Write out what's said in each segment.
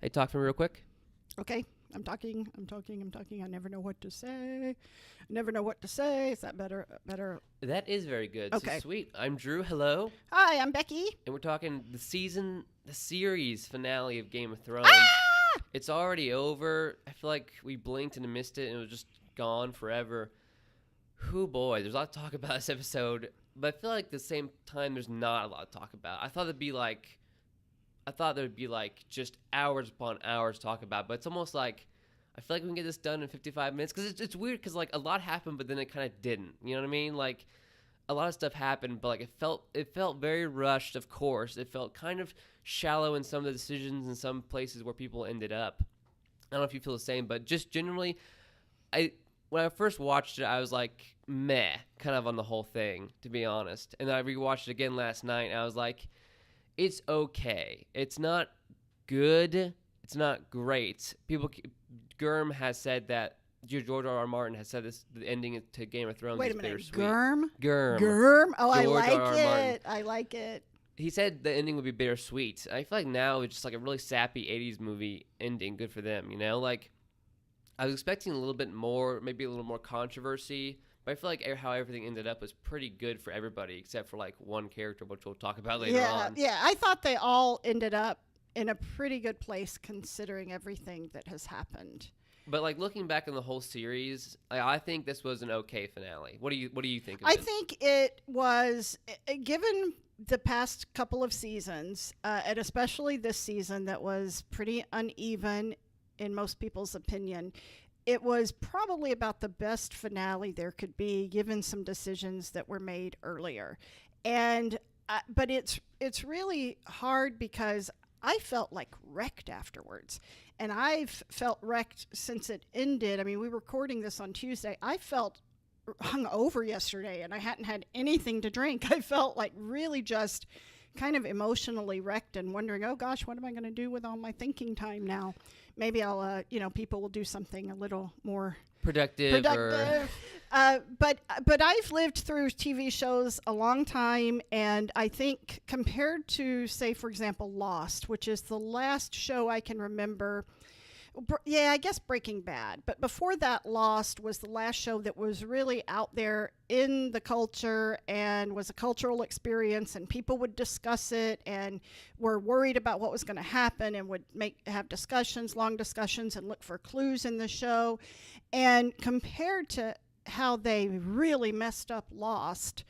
Hey, talk to me real quick. Okay, I'm talking. I never know what to say. Is that better? That is very good. So Okay. sweet. I'm Drew. Hello. Hi, I'm Becky. And we're talking the series finale of Game of Thrones. Ah! It's already over. I feel like we blinked and missed it and it was just gone forever. Whoo boy, there's a lot to talk about this episode. But I feel like at the same time, there's not a lot to talk about. I thought there'd be like just hours upon hours to talk about, but it's almost like I feel like we can get this done in 55 minutes because it's weird because like a lot happened, but then it kind of didn't. You know what I mean? Like a lot of stuff happened, but like it felt very rushed. Of course, it felt kind of shallow in some of the decisions in some places where people ended up. I don't know if you feel the same, but just generally, when I first watched it, I was like meh, kind of on the whole thing, to be honest. And then I rewatched it again last night, and I was like, it's okay. It's not good. It's not great. Gurm has said that George R.R. Martin has said this. The ending to Game of Thrones Wait is a minute. bittersweet. Gurm. Gurm. Oh, I George like R.R. Martin. it. I like it. He said the ending would be bittersweet. I feel like now it's just like a really sappy 80s movie ending. Good for them, you know? Like, I was expecting a little bit more, maybe a little more controversy, but I feel like how everything ended up was pretty good for everybody except for like one character, which we'll talk about later on. Yeah. I thought they all ended up in a pretty good place considering everything that has happened. But like looking back on the whole series, I think this was an okay finale. What do you think of I it? think it was, given the past couple of seasons, and especially this season that was pretty uneven in most people's opinion, it was probably about the best finale there could be, given some decisions that were made earlier. And but it's really hard because I felt like wrecked afterwards. And I've felt wrecked since it ended. I mean, we were recording this on Tuesday. I felt hungover yesterday and I hadn't had anything to drink. I felt like really just kind of emotionally wrecked and wondering, oh gosh, what am I going to do with all my thinking time now? Maybe I'll, people will do something a little more productive. But I've lived through TV shows a long time, and I think compared to, say, for example, Lost, which is the last show I can remember. I guess Breaking Bad. But before that, Lost was the last show that was really out there in the culture and was a cultural experience, and people would discuss it and were worried about what was going to happen and would have discussions, long discussions, and look for clues in the show. And compared to how they really messed up Lost,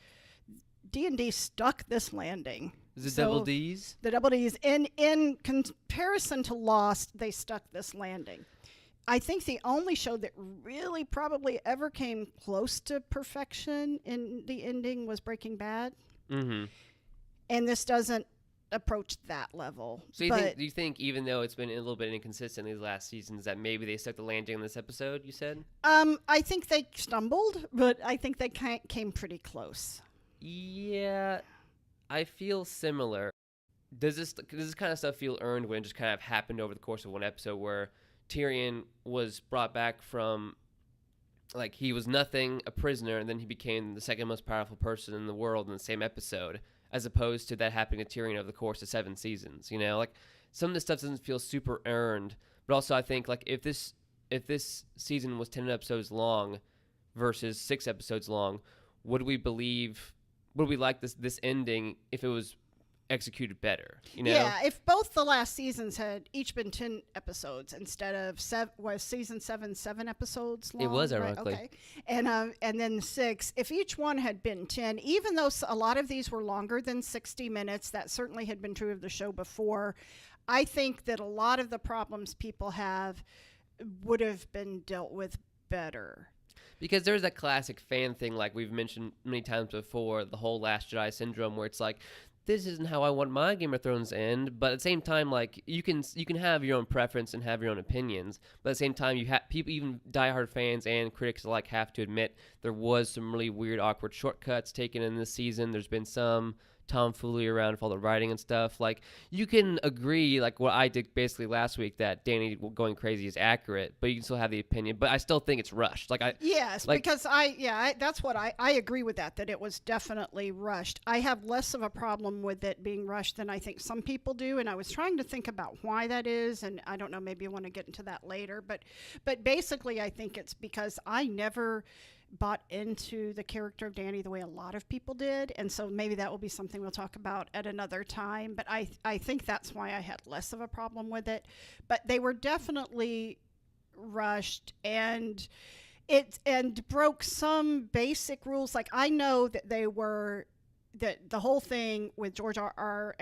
D&D stuck this landing. Double D's? The Double D's. In comparison to Lost, they stuck this landing. I think the only show that really probably ever came close to perfection in the ending was Breaking Bad. Mm-hmm. And this doesn't approach that level. So do you think even though it's been a little bit inconsistent these last seasons that maybe they stuck the landing in this episode, you said? I think they stumbled, but I think they came pretty close. Yeah, I feel similar. Does this kind of stuff feel earned when it just kind of happened over the course of one episode where Tyrion was brought back from, like, he was nothing, a prisoner, and then he became the second most powerful person in the world in the same episode, as opposed to that happening to Tyrion over the course of 7 seasons, you know? Like, some of this stuff doesn't feel super earned, but also I think, like, if this season was 10 episodes long versus 6 episodes long, would we like this ending if it was executed better, you know? Yeah, if both the last seasons had each been 10 episodes instead of season 7 episodes long? It was, right? ironically. Okay. And then 6, if each one had been 10, even though a lot of these were longer than 60 minutes, that certainly had been true of the show before, I think that a lot of the problems people have would have been dealt with better. Because there's that classic fan thing, like we've mentioned many times before, the whole Last Jedi syndrome, where it's like, this isn't how I want my Game of Thrones to end. But at the same time, like you can have your own preference and have your own opinions. But at the same time, you have people, even diehard fans and critics alike, have to admit there was some really weird, awkward shortcuts taken in this season. There's been some tomfoolery around with all the writing and stuff. Like, you can agree, like what I did basically last week, that Danny going crazy is accurate, but you can still have the opinion. But I still think it's rushed. Yes, because that's what I agree with that it was definitely rushed. I have less of a problem with it being rushed than I think some people do, and I was trying to think about why that is, and I don't know, maybe I want to get into that later, but basically I think it's because I never bought into the character of Danny the way a lot of people did, and so maybe that will be something we'll talk about at another time, but I think that's why I had less of a problem with it. But they were definitely rushed, and broke some basic rules. Like, I know that the whole thing with George R.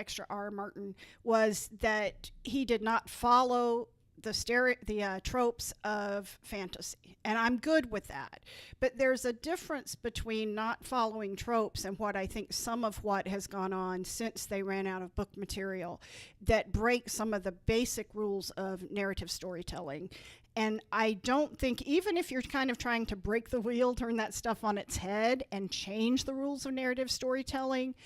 Martin was that he did not follow the tropes of fantasy, and I'm good with that. But there's a difference between not following tropes and what I think some of what has gone on since they ran out of book material that break some of the basic rules of narrative storytelling. And I don't think, even if you're kind of trying to break the wheel, turn that stuff on its head and change the rules of narrative storytelling,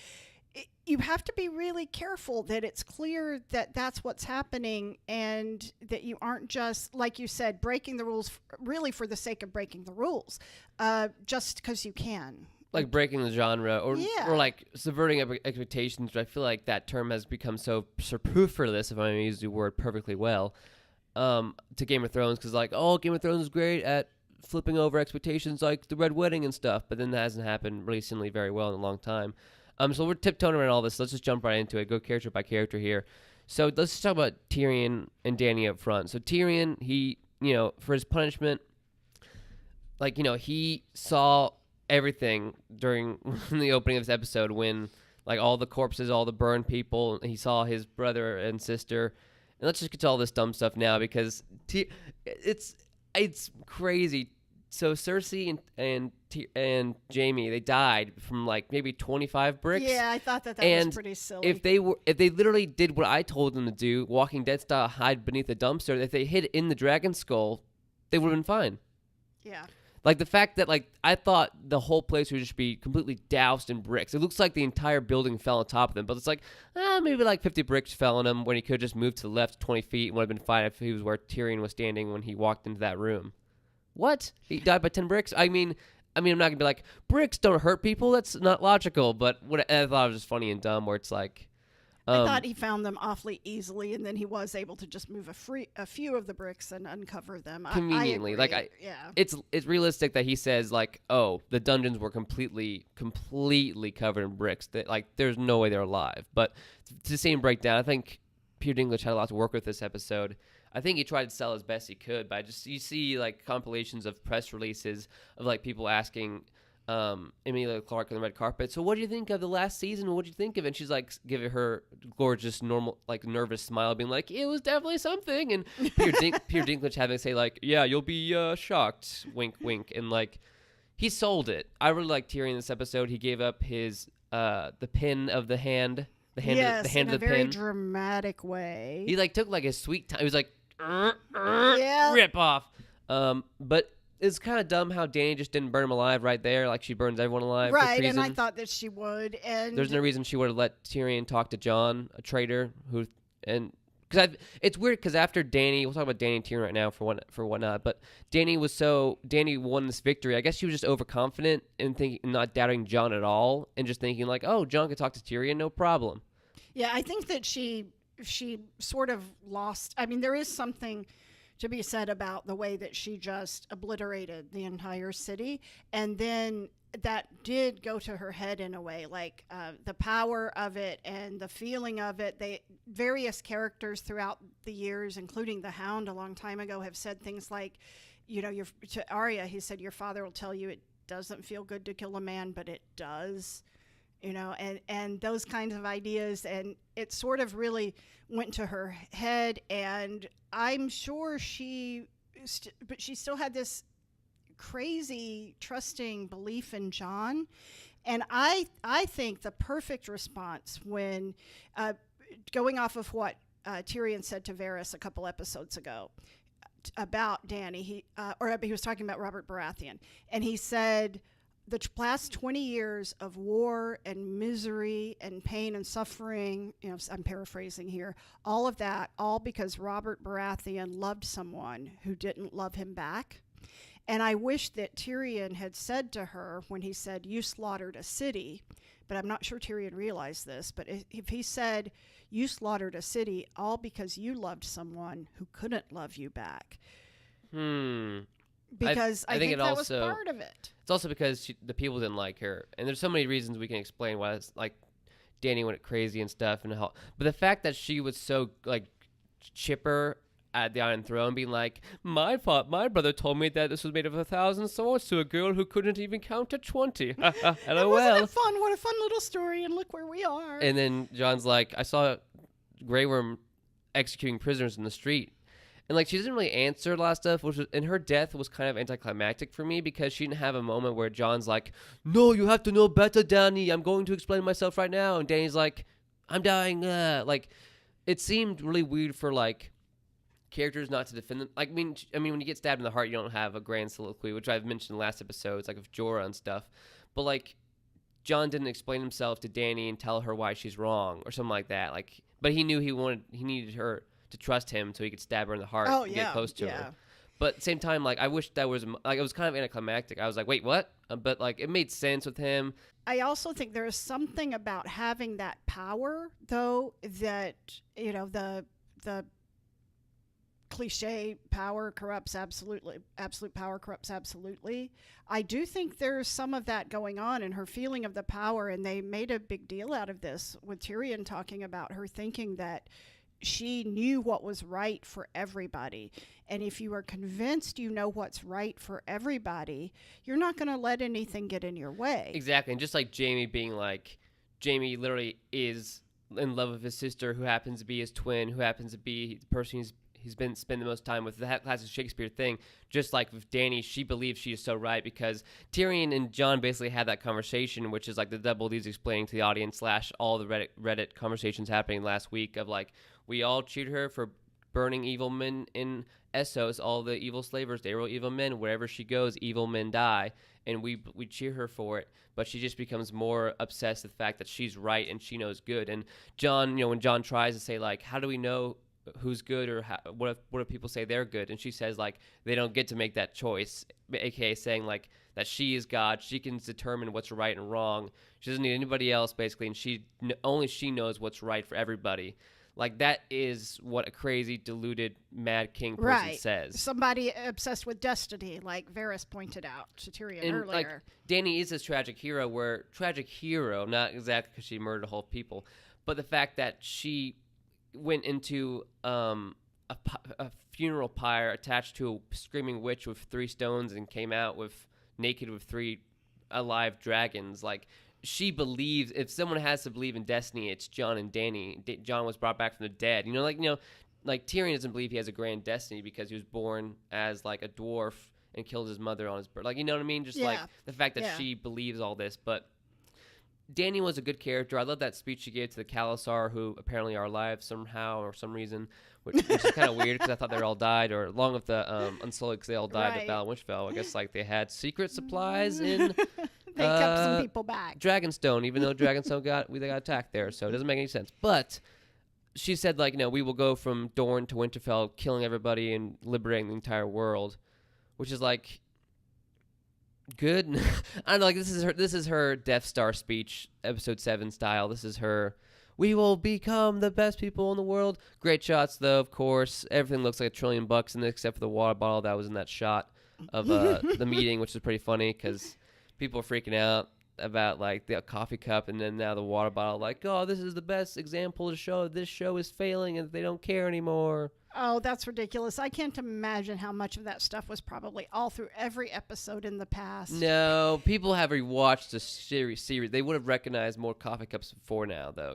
you have to be really careful that it's clear that that's what's happening, and that you aren't just, like you said, breaking the rules really for the sake of breaking the rules, just because you can. Like breaking the genre, or like subverting expectations. But I feel like that term has become so superfluous, if I may use the word perfectly well, to Game of Thrones, because like, oh, Game of Thrones is great at flipping over expectations, like the Red Wedding and stuff, but then that hasn't happened recently very well in a long time. So we're tiptoeing around all this. Let's just jump right into it. Go character by character here. So let's just talk about Tyrion and Dany up front. So Tyrion, he, for his punishment, like, he saw everything during the opening of this episode when, like, all the corpses, all the burned people, he saw his brother and sister. And let's just get to all this dumb stuff now, because it's crazy. So Cersei and Jaime, they died from like maybe 25 bricks. Yeah, I thought that was pretty silly. If they literally did what I told them to do, Walking Dead style, hide beneath a dumpster, if they hid in the dragon skull, they would have been fine. Yeah. Like the fact that, like, I thought the whole place would just be completely doused in bricks. It looks like the entire building fell on top of them, but it's like, maybe like 50 bricks fell on him when he could have just moved to the left 20 feet and would have been fine if he was where Tyrion was standing when he walked into that room. What? He died by 10 bricks? I mean, I'm not going to be like, bricks don't hurt people. That's not logical. But I thought it was just funny and dumb, where it's like... I thought he found them awfully easily, and then he was able to just move a few of the bricks and uncover them. Conveniently. It's realistic that he says, like, oh, the dungeons were completely covered in bricks. That, like, there's no way they're alive. But to the same breakdown, I think Peter Dinklage had a lot to work with this episode. I think he tried to sell as best he could, but you see like compilations of press releases of like people asking Emilia Clarke on the red carpet, so what do you think of the last season? What do you think of it? And she's like giving her gorgeous, normal, like nervous smile, being like, it was definitely something. And Peter Dinklage having to say like, yeah, you'll be shocked, wink, wink. And like, he sold it. I really liked Tyrion in this episode. He gave up his the pin of the hand. The hand yes, of the pin. in a very dramatic way. He like took like a sweet time. He was like, rip off. But it's kind of dumb how Dany just didn't burn him alive right there. Like, she burns everyone alive. Right, and I thought that she would. And there's no reason she would have let Tyrion talk to Jon, a traitor, because it's weird because after Dany, we'll talk about Dany and Tyrion right now for whatnot. But Dany won this victory. I guess she was just overconfident and not doubting Jon at all, and just thinking like, oh, Jon could talk to Tyrion, no problem. Yeah, I think that she sort of lost. I mean, there is something to be said about the way that she just obliterated the entire city, and then that did go to her head in a way, like the power of it and the feeling of it. Various characters throughout the years, including the Hound a long time ago, have said things like, to Arya, he said, your father will tell you it doesn't feel good to kill a man, but it does. And those kinds of ideas, and it sort of really went to her head, and I'm sure but she still had this crazy trusting belief in Jon, and I think the perfect response when going off of what Tyrion said to Varys a couple episodes ago about Dany, he was talking about Robert Baratheon, and he said, last 20 years of war and misery and pain and suffering, I'm paraphrasing here, all of that, all because Robert Baratheon loved someone who didn't love him back. And I wish that Tyrion had said to her when he said, "You slaughtered a city," but I'm not sure Tyrion realized this, but if he said, "You slaughtered a city all because you loved someone who couldn't love you back." Because I think that was part of it. It's also because the people didn't like her. And there's so many reasons we can explain why it's like Dany went crazy and stuff. But the fact that she was so like chipper at the Iron Throne, being like, my brother told me that this was made of 1,000 swords to a girl who couldn't even count to 20. LOL. Wasn't it fun? What a fun little story, and look where we are. And then Jon's like, I saw Grey Worm executing prisoners in the street. And like she doesn't really answer a lot of stuff, and her death was kind of anticlimactic for me because she didn't have a moment where Jon's like, "No, you have to know better, Dany. I'm going to explain myself right now." And Dany's like, "I'm dying." Like, it seemed really weird for like characters not to defend them. Like, I mean, when you get stabbed in the heart, you don't have a grand soliloquy, which I've mentioned in the last episodes, like of Jorah and stuff. But like, Jon didn't explain himself to Dany and tell her why she's wrong or something like that. Like, but he knew he needed her to trust him so he could stab her in the heart and get close to her. But at the same time, like, I wish that was like, it was kind of anticlimactic. I was like, wait, what? But like, it made sense with him. I also think there is something about having that power, though, that the cliche power corrupts absolutely. Absolute power corrupts absolutely. I do think there's some of that going on in her feeling of the power, and they made a big deal out of this with Tyrion talking about her thinking that she knew what was right for everybody. And if you are convinced you know what's right for everybody, you're not going to let anything get in your way. Exactly. And just like Jaime being like, Jaime literally is in love with his sister, who happens to be his twin, who happens to be the person he's been spending the most time with. That classic Shakespeare thing. Just like with Dany, she believes she is so right because Tyrion and Jon basically had that conversation, which is like the double D's explaining to the audience / all the Reddit conversations happening last week of like, we all cheered her for burning evil men in Essos. All the evil slavers, they were evil men. Wherever she goes, evil men die. And we cheer her for it. But she just becomes more obsessed with the fact that she's right and she knows good. And Jon, when Jon tries to say, like, how do we know who's good or what if people say they're good? And she says, like, they don't get to make that choice, a.k.a. saying, like, that she is God. She can determine what's right and wrong. She doesn't need anybody else, basically. And only she knows what's right for everybody. Like, that is what a crazy, deluded, mad king person says. Somebody obsessed with destiny, like Varys pointed out to Tyrion earlier. Like, Dany is this tragic hero not exactly because she murdered a whole people, but the fact that she went into a funeral pyre attached to a screaming witch with 3 stones and came out naked with 3 alive dragons, like, she believes, if someone has to believe in destiny, it's Jon and Dany. Jon was brought back from the dead. Like Tyrion doesn't believe he has a grand destiny because he was born as like a dwarf and killed his mother on his birth. Like, you know what I mean? Just like the fact that she believes all this. But Dany was a good character. I love that speech she gave to the Khalasar, who apparently are alive somehow or some reason, which is kind of weird because I thought they all died, or along with the Unsullied, because they all died at Battle of Winterfell. I guess like they had secret supplies in. They kept some people back. Dragonstone, even though Dragonstone they got attacked there, so it doesn't make any sense. But she said, like, we will go from Dorne to Winterfell, killing everybody and liberating the entire world, which is like good. I don't know, like this is her Death Star speech, episode 7 style. This is her. We will become the best people in the world. Great shots, though, of course. Everything looks like $1 trillion in it, except for the water bottle that was in that shot of the meeting, which is pretty funny because people are freaking out about like the coffee cup and then now the water bottle, like, oh, this is the best example to show this show is failing and they don't care anymore. Oh, that's ridiculous. I can't imagine how much of that stuff was probably all through every episode in the past. No, people have rewatched the series. They would have recognized more coffee cups before now, though,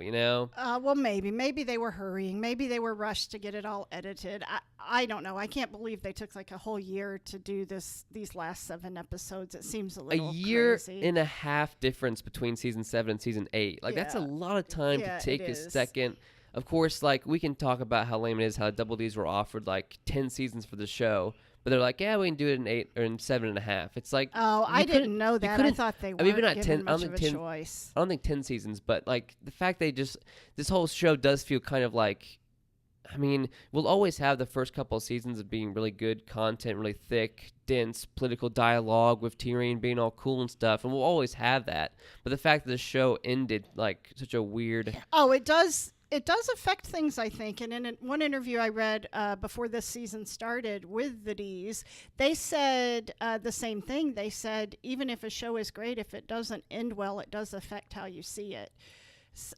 Well, maybe they were hurrying. Maybe they were rushed to get it all edited. I don't know. I can't believe they took like a whole year to do these last 7 episodes. It seems a little year crazy. And a half difference between season 7 and season 8. Like, that's a lot of time to take a second. of course, like, we can talk about how lame it is how Double D's were offered like 10 seasons for the show, but they're like, yeah, we can do it in 8 or in 7.5. It's like, Oh, I didn't know that. I thought they weren't maybe not given 10. much of a choice. I don't think 10 seasons, but like the fact this whole show does feel kind of like, I mean, we'll always have the first couple of seasons of being really good content, really thick, dense political dialogue with Tyrion being all cool and stuff, and we'll always have that. But the fact that the show ended like such a weird... Oh, it does. It does affect things, I think. And in one interview I read before this season started with the D's, they said the same thing. They said, even if a show is great, if it doesn't end well, it does affect how you see it.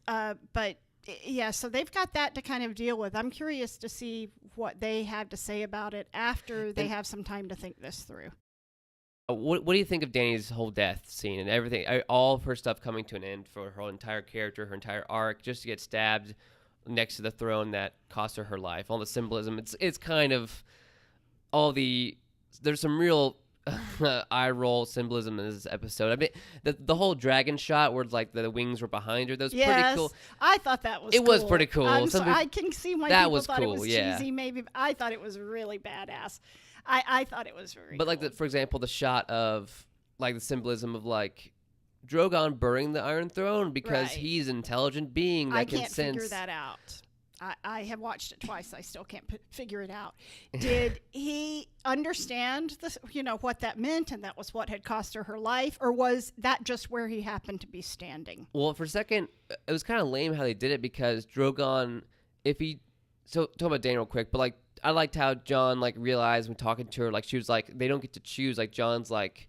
But yeah, so they've got that to kind of deal with. I'm curious to see what they have to say about it after they have some time to think this through. What do you think of Dany's whole death scene and everything? All of her stuff coming to an end for her entire character, her entire arc, just to get stabbed next to the throne that cost her life. All the symbolism. It's kind of there's some real eye roll symbolism in this episode. I mean, the whole dragon shot where like the wings were behind her. That was pretty cool. I thought that was. It was pretty cool. I can see why people thought it was cheesy. Maybe I thought it was really badass. I thought it was very. But cool. like for example, the shot of like the symbolism of like Drogon burning the Iron Throne because he's an intelligent being that can sense. I can't figure that out. I have watched it twice. I still can't figure it out. Did he understand this? What that meant, and that was what had cost her life, or was that just where he happened to be standing? Well, for a second, it was kind of lame how they did it because Drogon, talk about Dany real quick, but like I liked how Jon like realized when talking to her, like she was like they don't get to choose. Like Jon's like,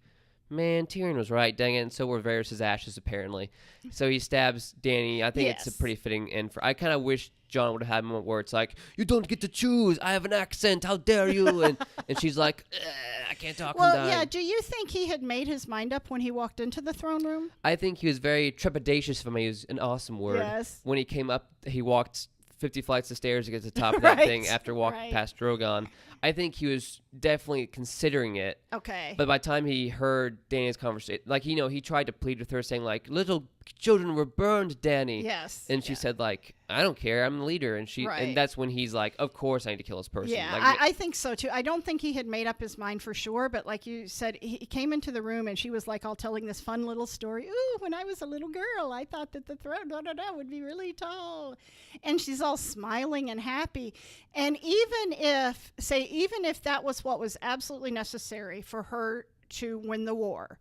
man, Tyrion was right, dang it, and so were Varys' ashes apparently. So he stabs Dany. I think it's a pretty fitting end for. I kind of wish Jon would have had a moment where it's like, you don't get to choose. I have an accent. How dare you? And she's like, I can't talk. Well, yeah. Do you think he had made his mind up when he walked into the throne room? I think he was very trepidatious. For me, use an awesome word. Yes. When he came up, he walked 50 flights of stairs to get to the top of that thing after walking past Drogon. I think he was definitely considering it. Okay. But by the time he heard Dany's conversation, like, he tried to plead with her saying, like, little children were burned, Dany. Yes. And she said, like, I don't care. I'm the leader. And and that's when he's like, of course I need to kill this person. Yeah, like, I think so, too. I don't think he had made up his mind for sure. But like you said, he came into the room and she was like all telling this fun little story. Ooh, when I was a little girl, I thought that the throne would be really tall. And she's all smiling and happy. And even if that was what was absolutely necessary for her to win the war,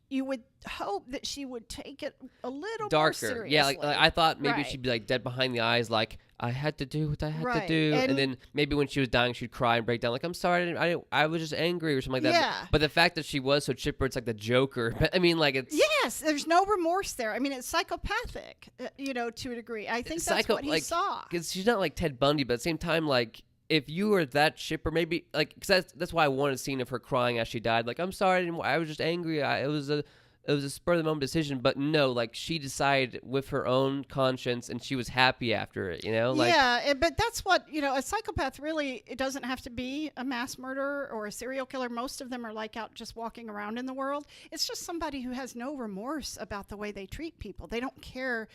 you would hope that she would take it a little darker. More seriously. Yeah, like I thought maybe she'd be like dead behind the eyes, like I had to do what I had to do, and then maybe when she was dying, she'd cry and break down, like I'm sorry, I was just angry or something like that. Yeah. But the fact that she was so chipper, it's like the Joker. I mean, like it's there's no remorse there. I mean, it's psychopathic, to a degree. I think that's what he saw. Because she's not like Ted Bundy, but at the same time, like, if you were that chipper, maybe like because that's why I wanted a scene of her crying as she died. Like I'm sorry, I was just angry. It was a spur of the moment decision, but no, like she decided with her own conscience, and she was happy after it. Like but that's what a psychopath really. It doesn't have to be a mass murderer or a serial killer. Most of them are like out just walking around in the world. It's just somebody who has no remorse about the way they treat people. They don't care.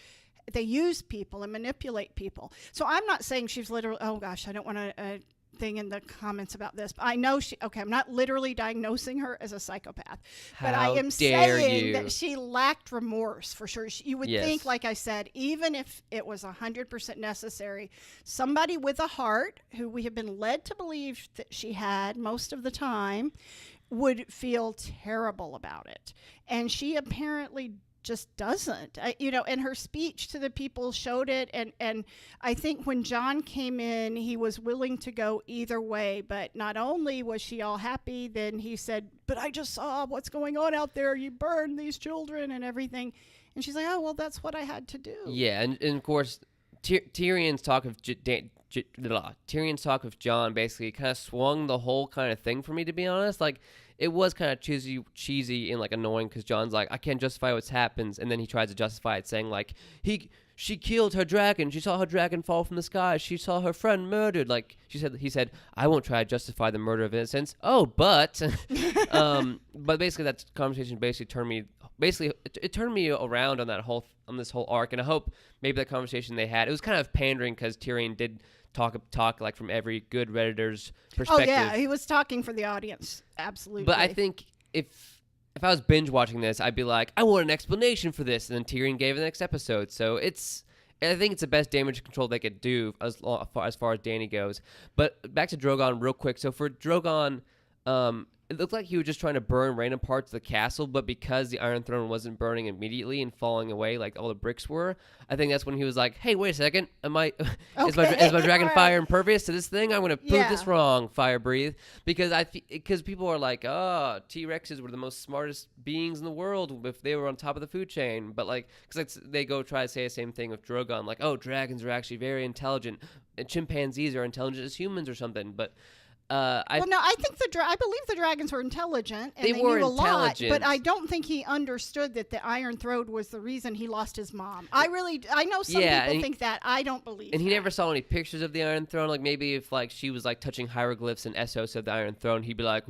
They use people and manipulate people. So I'm not saying she's literally, oh gosh, I don't want to thing in the comments about this. But I know I'm not literally diagnosing her as a psychopath. But I am saying that she lacked remorse for sure. You would think, like I said, even if it was 100% necessary, somebody with a heart, who we have been led to believe that she had most of the time, would feel terrible about it. And she apparently just doesn't, and her speech to the people showed it. And I think when Jon came in, he was willing to go either way, but not only was she all happy, then he said, but I just saw what's going on out there. You burned these children and everything. And she's like, oh, well, that's what I had to do. Yeah. And of course, Tyrion's talk of Jon basically kind of swung the whole kind of thing for me, to be honest. Like, it was kind of cheesy and like annoying because Jon's like, I can't justify what's happens, and then he tries to justify it saying like she killed her dragon. She saw her dragon fall from the sky. She saw her friend murdered. Like he said, I won't try to justify the murder of innocents. Oh, but but basically that conversation basically turned me it turned me around on this whole arc, and I hope maybe that conversation they had, it was kind of pandering because Tyrion did talk like from every good Redditor's perspective. Oh yeah, he was talking for the audience, absolutely. But I think if I was binge watching this, I'd be like, I want an explanation for this, and then Tyrion gave it the next episode. So I think it's the best damage control they could do as far as Dany goes. But back to Drogon real quick. So for Drogon, it looked like he was just trying to burn random parts of the castle, but because the Iron Throne wasn't burning immediately and falling away like all the bricks were, I think that's when he was like, "Hey, wait a second, is my dragon fire impervious to this thing? I'm going to prove this wrong, fire breathe." Because people are like, "Oh, T-Rexes were the most smartest beings in the world if they were on top of the food chain," but like, because they go try to say the same thing with Drogon, like, "Oh, dragons are actually very intelligent, and chimpanzees are intelligent as humans or something," but. I think I believe the dragons were intelligent and they knew a lot, intelligent. but I don't think he understood that the Iron Throne was the reason he lost his mom. I know some people think that. I don't believe. And he never saw any pictures of the Iron Throne. Like maybe if like she was like touching hieroglyphs and Essos of the Iron Throne, he'd be like,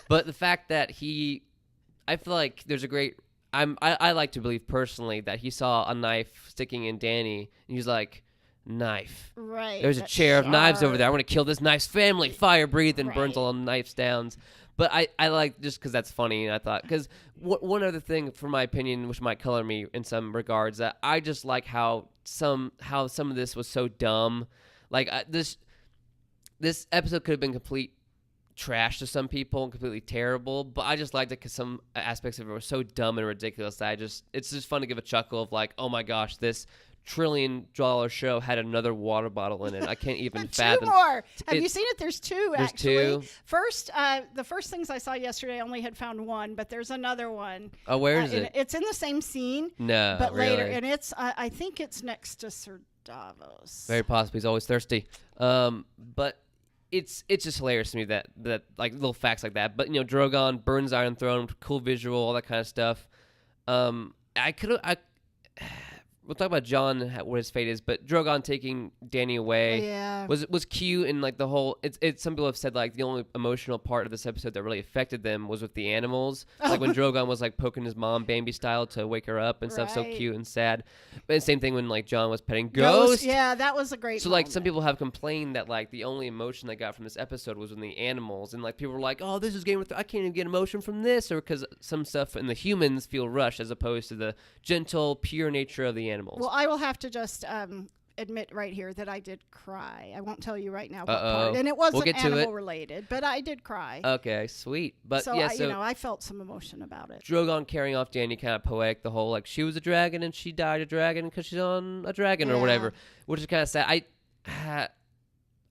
but the fact that I feel like there's a great. I like to believe personally that he saw a knife sticking in Dany, and he was like. Knife. Right. There's a chair of knives over there. I want to kill this knife's family. Fire breathe and burns all the knives down. But I like just because that's funny. And I thought because one other thing, for my opinion, which might color me in some regards, that I just like how some of this was so dumb. Like this episode could have been complete trash to some people and completely terrible, but I just liked it because some aspects of it were so dumb and ridiculous that it's just fun to give a chuckle of like, oh my gosh, this $1 trillion show had another water bottle in it. I can't even fathom. Two more. Have you seen it? There's two, there's actually. Two? First, the first things I saw yesterday, I only had found one, but there's another one. Oh, where is it? It's in the same scene. No, but really? later, and it's I think it's next to Sir Davos. Very possibly. He's always thirsty. But it's just hilarious to me that like little facts like that. But Drogon burns Iron Throne, cool visual, all that kind of stuff. We'll talk about Jon, what his fate is, but Drogon taking Dany away was cute, and like the whole. It's some people have said like the only emotional part of this episode that really affected them was with the animals, like when Drogon was like poking his mom Bambi style to wake her up and stuff, so cute and sad. But same thing when like Jon was petting Ghost. Yeah, that was a great. So like some people have complained that like the only emotion they got from this episode was when the animals, and like people were like, oh, this is Game of Thrones. I can't even get emotion from this, or because some stuff in the humans feel rushed as opposed to the gentle, pure nature of the animals. Well, I will have to just admit right here that I did cry. I won't tell you right now what part, and it wasn't animal related, but I did cry. Okay, sweet. But so, yeah, I felt some emotion about it. Drogon carrying off Dany, kind of poetic. The whole like she was a dragon and she died a dragon because she's on a dragon or whatever, which is kind of sad.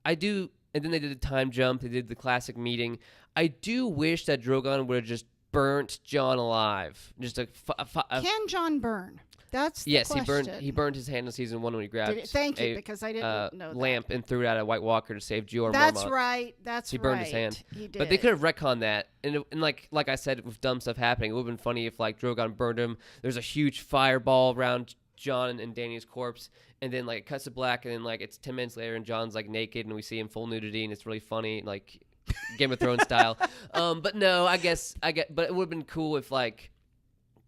I do, and then they did the time jump. They did the classic meeting. I do wish that Drogon would have just burnt Jon alive. Just Can Jon burn? That's the question. He burned his hand in season 1 when he grabbed because I didn't know that. Lamp and threw it at a White Walker to save Jeor Mormont. That's right. He burned his hand. He did. But they could have retconned that, and like I said, with dumb stuff happening, it would have been funny if like Drogon burned him. There's a huge fireball around Jon and Dany's corpse, and then like it cuts to black, and then like it's 10 minutes later, and Jon's like naked, and we see him full nudity, and it's really funny, like Game of Thrones style. But no, but it would have been cool if like.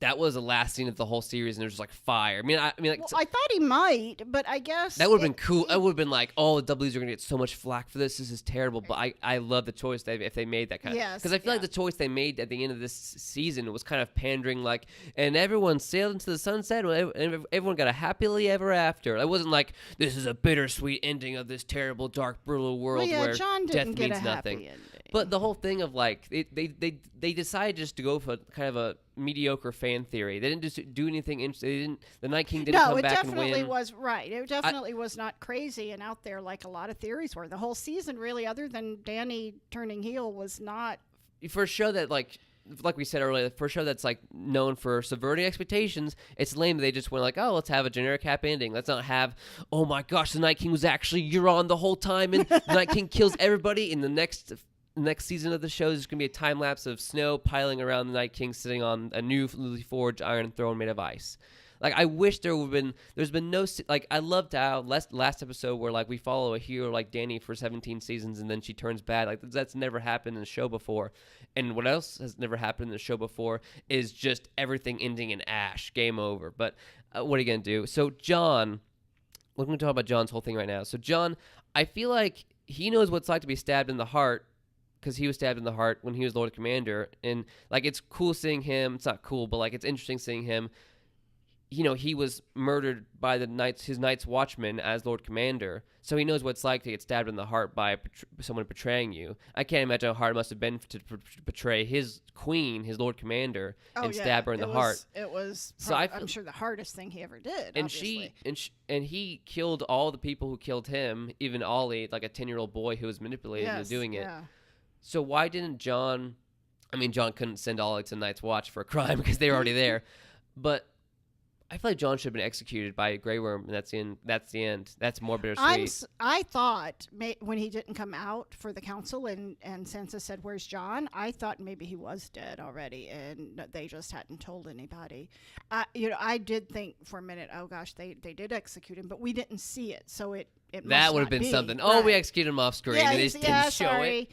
That was the last scene of the whole series, and there's just like fire. I thought he might, but I guess that would have been cool. It would have been like, oh, the W's are gonna get so much flack for this. This is terrible. But I love the choice if they made that kind of. Because I feel like the choice they made at the end of this season was kind of pandering, like, and everyone sailed into the sunset, and everyone got a happily ever after. It wasn't like this is a bittersweet ending of this terrible, dark, brutal world where John death didn't get means a nothing. Happy ending. But the whole thing of like they decided just to go for kind of a mediocre fan theory. They didn't just do anything interesting. The Night King didn't come back and win. No, it definitely was right. It definitely was not crazy and out there like a lot of theories were. The whole season, really, other than Dany turning heel, was not for a show that like we said earlier, for a show that's like known for subverting expectations. It's lame. They just went like, oh, let's have a generic happy ending. Let's not have, oh my gosh, the Night King was actually Euron the whole time, and the Night King kills everybody. In the next season of the show, there's going to be a time lapse of snow piling around the Night King sitting on a newly forged Iron Throne made of ice. Like, I wish there's been no, like, I loved how last episode where, like, we follow a hero like Dany for 17 seasons and then she turns bad. Like, that's never happened in the show before. And what else has never happened in the show before is just everything ending in ash, game over. But what are you going to do? So, Jon, we're going to talk about Jon's whole thing right now. So, Jon, I feel like he knows what it's like to be stabbed in the heart, because he was stabbed in the heart when he was Lord Commander. And, like, it's cool seeing him. It's not cool, but, like, it's interesting seeing him. You know, he was murdered by his Night's Watchman as Lord Commander, so he knows what it's like to get stabbed in the heart by someone betraying you. I can't imagine how hard it must have been to betray his queen, his Lord Commander, and stab her in the heart. It was, I'm sure, the hardest thing he ever did. And obviously. and he killed all the people who killed him, even Ollie, like a 10-year-old boy who was manipulated into doing it. Yeah. So why didn't Jon? I mean, Jon couldn't send Ollie to Night's Watch for a crime because they were already there, but I feel like Jon should have been executed by Grey Worm, and that's the end. That's more bittersweet. I thought when he didn't come out for the council and Sansa said, "Where's Jon?" I thought maybe he was dead already, and they just hadn't told anybody. I did think for a minute, oh gosh, they did execute him, but we didn't see it, so it that would have been something. Right. Oh, we executed him off screen, and they just didn't show it.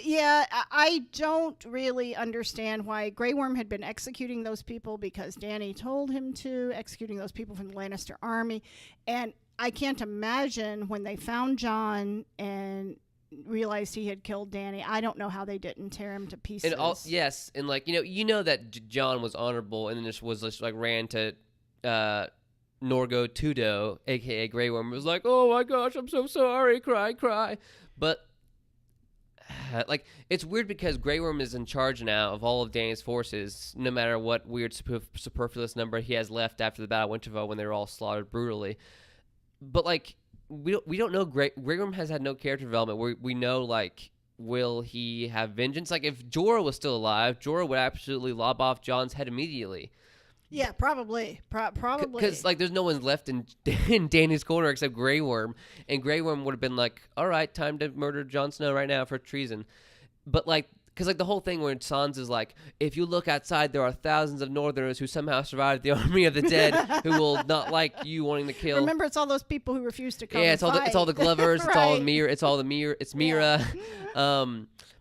Yeah, I don't really understand why Grey Worm had been executing those people because Dany told him to, executing those people from the Lannister army. And I can't imagine when they found Jon and realized he had killed Dany, I don't know how they didn't tear him to pieces. And yes, and like, you know that Jon was honorable and then just like ran to Norgo Tudo, a.k.a. Grey Worm, was like, oh my gosh, I'm so sorry, cry. But like, it's weird because Grey Worm is in charge now of all of Dany's forces, no matter what weird superfluous number he has left after the Battle of Winterfell when they were all slaughtered brutally. But, like, we don't know. Grey Worm has had no character development. We know, like, will he have vengeance? Like, if Jorah was still alive, Jorah would absolutely lob off Jon's head immediately. Yeah, probably. Probably. Because, like, there's no one left in Dany's corner except Grey Worm. And Grey Worm would have been like, all right, time to murder Jon Snow right now for treason. But, like, because, like, the whole thing where Sansa's like, if you look outside, there are thousands of Northerners who somehow survived the army of the dead who will not like you wanting to kill. Remember, it's all those people who refuse to come. Yeah, it's all the Glovers. Right. It's Mira. Yeah.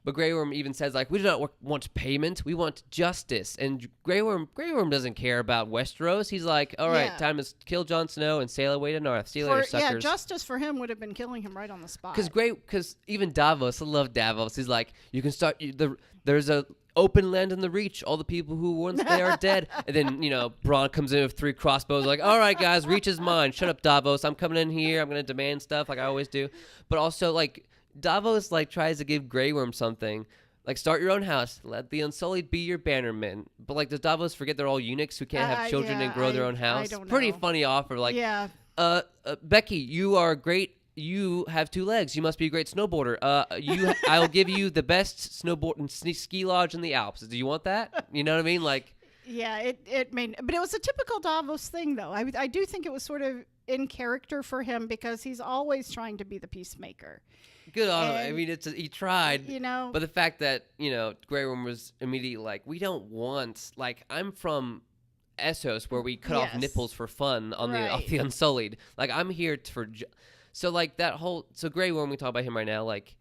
But Grey Worm even says, like, we do not want payment, we want justice. And Grey Worm doesn't care about Westeros. He's like, all right, time to kill Jon Snow and sail away to North. See you later, suckers. Yeah, justice for him would have been killing him right on the spot. Because even Davos, I love Davos. He's like, you can start there's a open land in the Reach. All the people who once they are dead. And then, Bronn comes in with 3 crossbows, like, all right, guys, Reach is mine. Shut up, Davos. I'm coming in here. I'm going to demand stuff like I always do. But also, like, Davos, like, tries to give Grey Worm something. Like, start your own house. Let the Unsullied be your bannermen. But, like, does Davos forget they're all eunuchs who can't have children and grow their own house? I don't know. Pretty funny offer. Like, Becky, you are great. You have 2 legs. You must be a great snowboarder. I'll give you the best snowboard and ski lodge in the Alps. Do you want that? You know what I mean? Like, yeah, it made, but it was a typical Davos thing, though. I do think it was sort of in character for him because he's always trying to be the peacemaker. Good on him. I mean, he tried. But the fact that, Grey Worm was immediately like, we don't want, like, I'm from Essos where we cut off nipples for fun on the Unsullied. Like, I'm here for... So, like, so Grey Worm, we talk about him right now, like,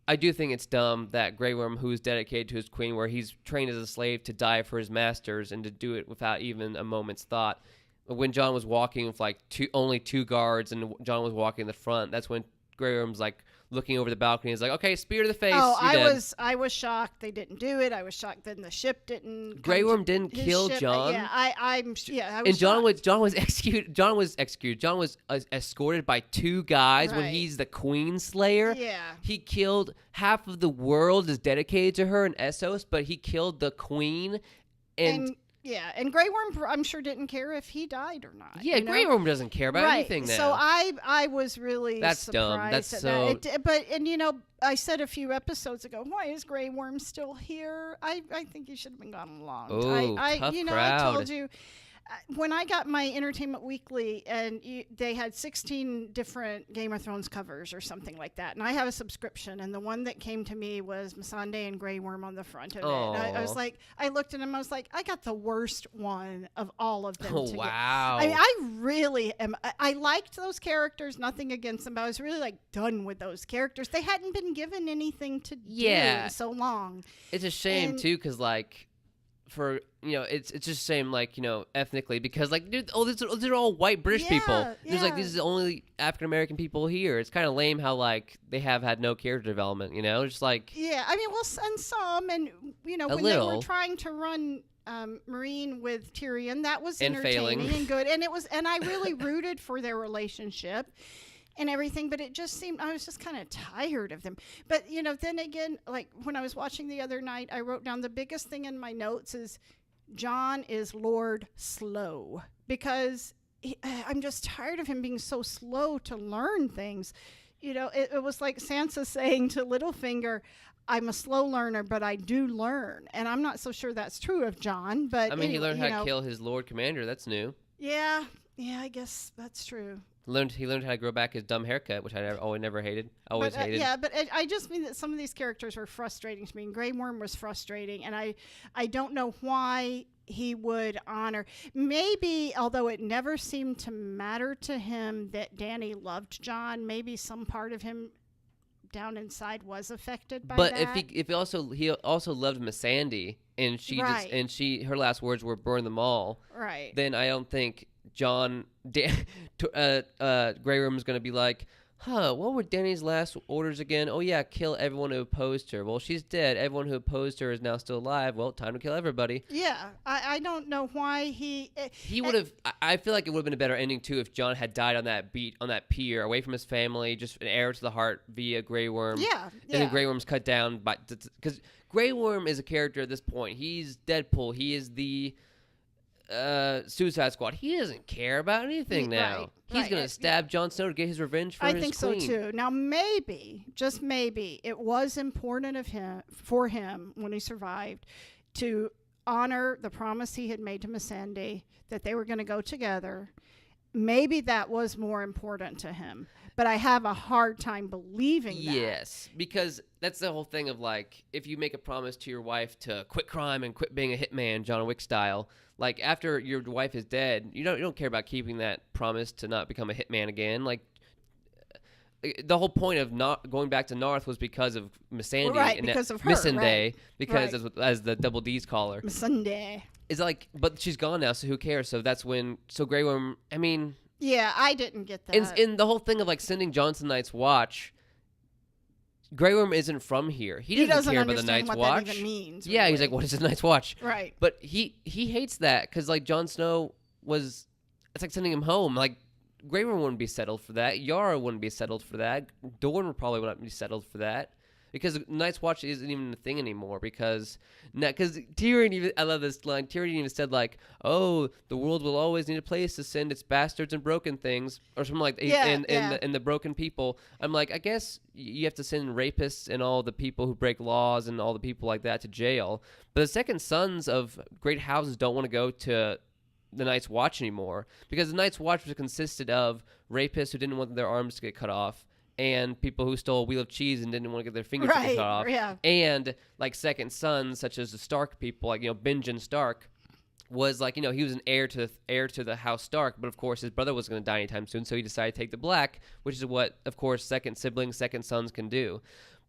I do think it's dumb that Grey Worm, who's dedicated to his queen, where he's trained as a slave to die for his masters and to do it without even a moment's thought. When Jon was walking with, like, only 2 guards and Jon was walking in the front, that's when Grey Worm's, like, looking over the balcony. He's like, okay, spear to the face. Oh, I was shocked they didn't do it. I was shocked then the ship didn't. Grey Worm didn't kill Jon. Yeah, I was. And Jon was executed. Jon was escorted by 2 guys when he's the Queen Slayer. Yeah. He killed half of the world is dedicated to her in Essos, but he killed the Queen and and Grey Worm, I'm sure, didn't care if he died or not. Yeah, Grey Worm doesn't care about anything now. So I was really That's surprised dumb. That's at so. That. I said a few episodes ago, why is Grey Worm still here? I think he should have been gone long. Tough crowd. I told you. when I got my Entertainment Weekly, and they had 16 different Game of Thrones covers or something like that, and I have a subscription, and the one that came to me was Missandei and Grey Worm on the front of it. I was like, I looked at him, I was like, I got the worst one of all of them. Oh, wow. I mean, I really am. I liked those characters, nothing against them, but I was really like done with those characters. They hadn't been given anything to do in so long. It's a shame too, because like, for it's just a shame, like, ethnically, because like, dude, these are all white British people. There's like, these are the only African American people here. It's kind of lame how like they have had no character development. Just like, I mean, well, and some, and when they were trying to run Meereen with Tyrion, that was entertaining and good, and I really rooted for their relationship and everything, but it just seemed, I was just kind of tired of them. But, then again, like when I was watching the other night, I wrote down the biggest thing in my notes is Jon is Lord Slow, because I'm just tired of him being so slow to learn things. It was like Sansa saying to Littlefinger, I'm a slow learner, but I do learn. And I'm not so sure that's true of Jon, but I mean, he learned how to kill his Lord Commander. That's new. Yeah, I guess that's true. He learned how to grow back his dumb haircut, which I never hated. Always hated. Yeah, but I just mean that some of these characters were frustrating to me. And Grey Worm was frustrating, and I don't know why he would honor. Maybe, although it never seemed to matter to him that Dany loved Jon, maybe some part of him down inside was affected by that. But if he also loved Missandei, and her last words were burn them all. Right. Then I don't think Grey Worm is going to be like, what were Dany's last orders again? Oh yeah, kill everyone who opposed her. Well, she's dead. Everyone who opposed her is now still alive. Well, time to kill everybody. Yeah, I don't know why he would have. I feel like it would have been a better ending too if Jon had died on that pier, away from his family, just an arrow to the heart via Grey Worm. Yeah. And then Grey Worm's cut down because Grey Worm is a character at this point. He's Deadpool. He is the Suicide Squad. He doesn't care about anything now. Right, He's going to stab Jon Snow to get his revenge for his queen. I think so too. Now maybe, just maybe, it was important for him when he survived to honor the promise he had made to Missandei that they were going to go together. Maybe that was more important to him. But I have a hard time believing that. Yes, because that's the whole thing of like, if you make a promise to your wife to quit crime and quit being a hitman, John Wick style, like after your wife is dead, you don't care about keeping that promise to not become a hitman again. Like the whole point of not going back to North was because of Missandei, right? And because of her, Missandei, right. because as the double D's call her, Missandei. It's like, but she's gone now, so who cares? So that's when Grey Worm. I mean. Yeah, I didn't get that. In the whole thing of like sending Jon to the Night's Watch, Grey Worm isn't from here. He doesn't care about the Night's Watch. That even means, yeah, really. He's like, what is the Night's Watch? Right. But he hates that because like Jon Snow was, it's like sending him home. Like Grey Worm wouldn't be settled for that. Yara wouldn't be settled for that. Dorne probably wouldn't be settled for that. Because Night's Watch isn't even a thing anymore. Because Tyrion even, I love this line. Tyrion even said like, "Oh, the world will always need a place to send its bastards and broken things," or something like that. In the broken people. I'm like, I guess you have to send rapists and all the people who break laws and all the people like that to jail. But the second sons of great houses don't want to go to the Night's Watch anymore, because the Night's Watch was consisted of rapists who didn't want their arms to get cut off, and people who stole a wheel of cheese and didn't want to get their fingers cut off. Yeah. And like second sons, such as the Stark people, like Benjen Stark, was like he was an heir to the House Stark, but of course his brother wasn't going to die anytime soon, so he decided to take the black, which is what of course second sons can do.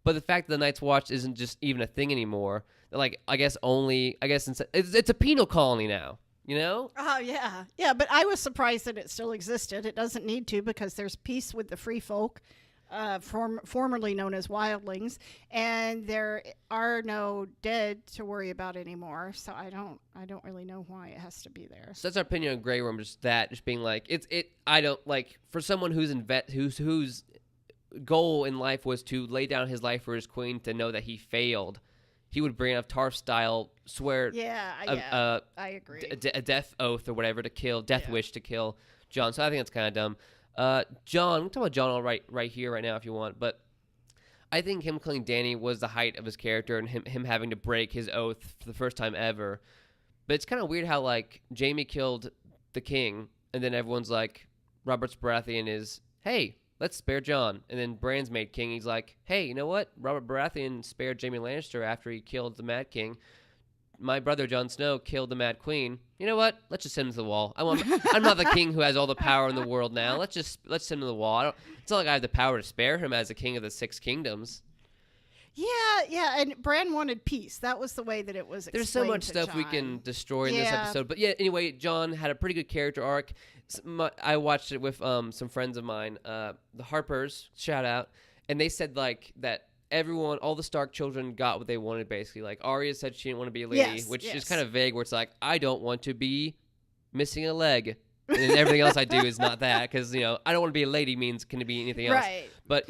But the fact that the Night's Watch isn't just even a thing anymore, like I guess it's a penal colony now. Oh, yeah. Yeah, but I was surprised that it still existed. It doesn't need to, because there's peace with the free folk, formerly known as wildlings, and there are no dead to worry about anymore. So I don't really know why it has to be there. So that's our opinion on Grey Worm, just being like, I don't like, for someone whose goal in life was to lay down his life for his queen, to know that he failed. He would bring up Tarf style, swear I agree. A death oath or whatever to kill, wish to kill Jon. So I think that's kind of dumb. Jon, we'll talk about Jon right here, right now if you want. But I think him killing Dany was the height of his character, and him having to break his oath for the first time ever. But it's kind of weird how like Jaime killed the king, and then everyone's like, Robert Baratheon is, hey, let's spare Jon. And then Bran's made king. He's like, hey, you know what? Robert Baratheon spared Jaime Lannister after he killed the Mad King. My brother Jon Snow killed the Mad Queen. You know what? Let's just send him to the wall. I'm not the king who has all the power in the world now. Let's send him to the wall. It's not like I have the power to spare him as the king of the Six Kingdoms. Yeah, and Bran wanted peace. That was the way that it was explained. There's so much to stuff we Jon. can destroy in this episode. But yeah, anyway, Jon had a pretty good character arc. I watched it with some friends of mine, the Harpers, shout out, and they said like that everyone, all the Stark children got what they wanted basically. Like Arya said she didn't want to be a lady, which is kind of vague where it's like, I don't want to be missing a leg. And then everything else I do is not that because, I don't want to be a lady means can it be anything else. Right. But,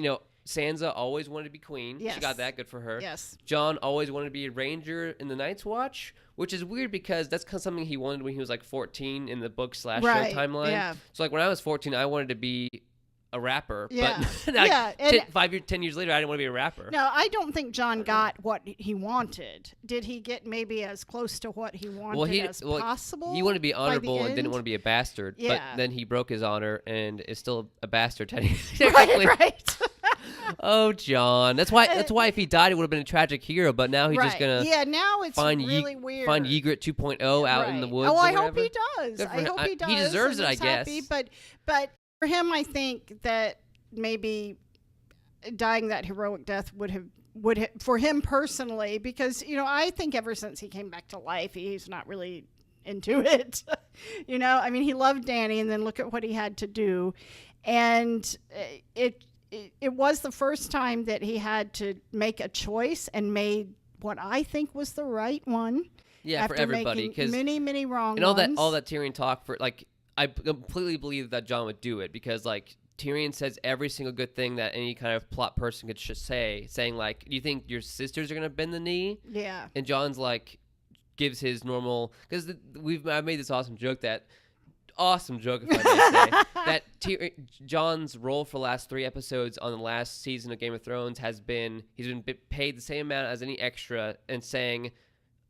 Sansa always wanted to be queen. Yes. She got that. Good for her. Yes. Jon always wanted to be a ranger in the Night's Watch, which is weird because that's kind of something he wanted when he was like 14 in the book / show timeline. Yeah. So like when I was 14, I wanted to be a rapper. Yeah. But Yeah. 10 years later, I didn't want to be a rapper. No, I don't think Jon got what he wanted. Did he get maybe as close to what he wanted as possible? He wanted to be honorable and didn't want to be a bastard. Yeah. But then he broke his honor and is still a bastard technically. Right. Oh, Jon. That's why if he died, it would have been a tragic hero. But now he's just gonna now it's really weird. Find Ygritte 2.0 out in the woods. Oh, I hope he does. I hope he does. He deserves it, I guess. Happy, but for him, I think that maybe dying that heroic death would have for him personally, because I think ever since he came back to life, he's not really into it. I mean, he loved Dany, and then look at what he had to do, and it was the first time that he had to make a choice and made what I think was the right one. Yeah, for everybody, because many wrong and ones. all that Tyrion talk for I completely believe that Jon would do it because Tyrion says every single good thing that any kind of plot person could say, saying like, "Do you think your sisters are gonna bend the knee?" Yeah, and Jon's like gives his normal because I made this awesome joke if I may say, that Jon's role for the last 3 episodes on the last season of Game of Thrones has been he's been paid the same amount as any extra, and saying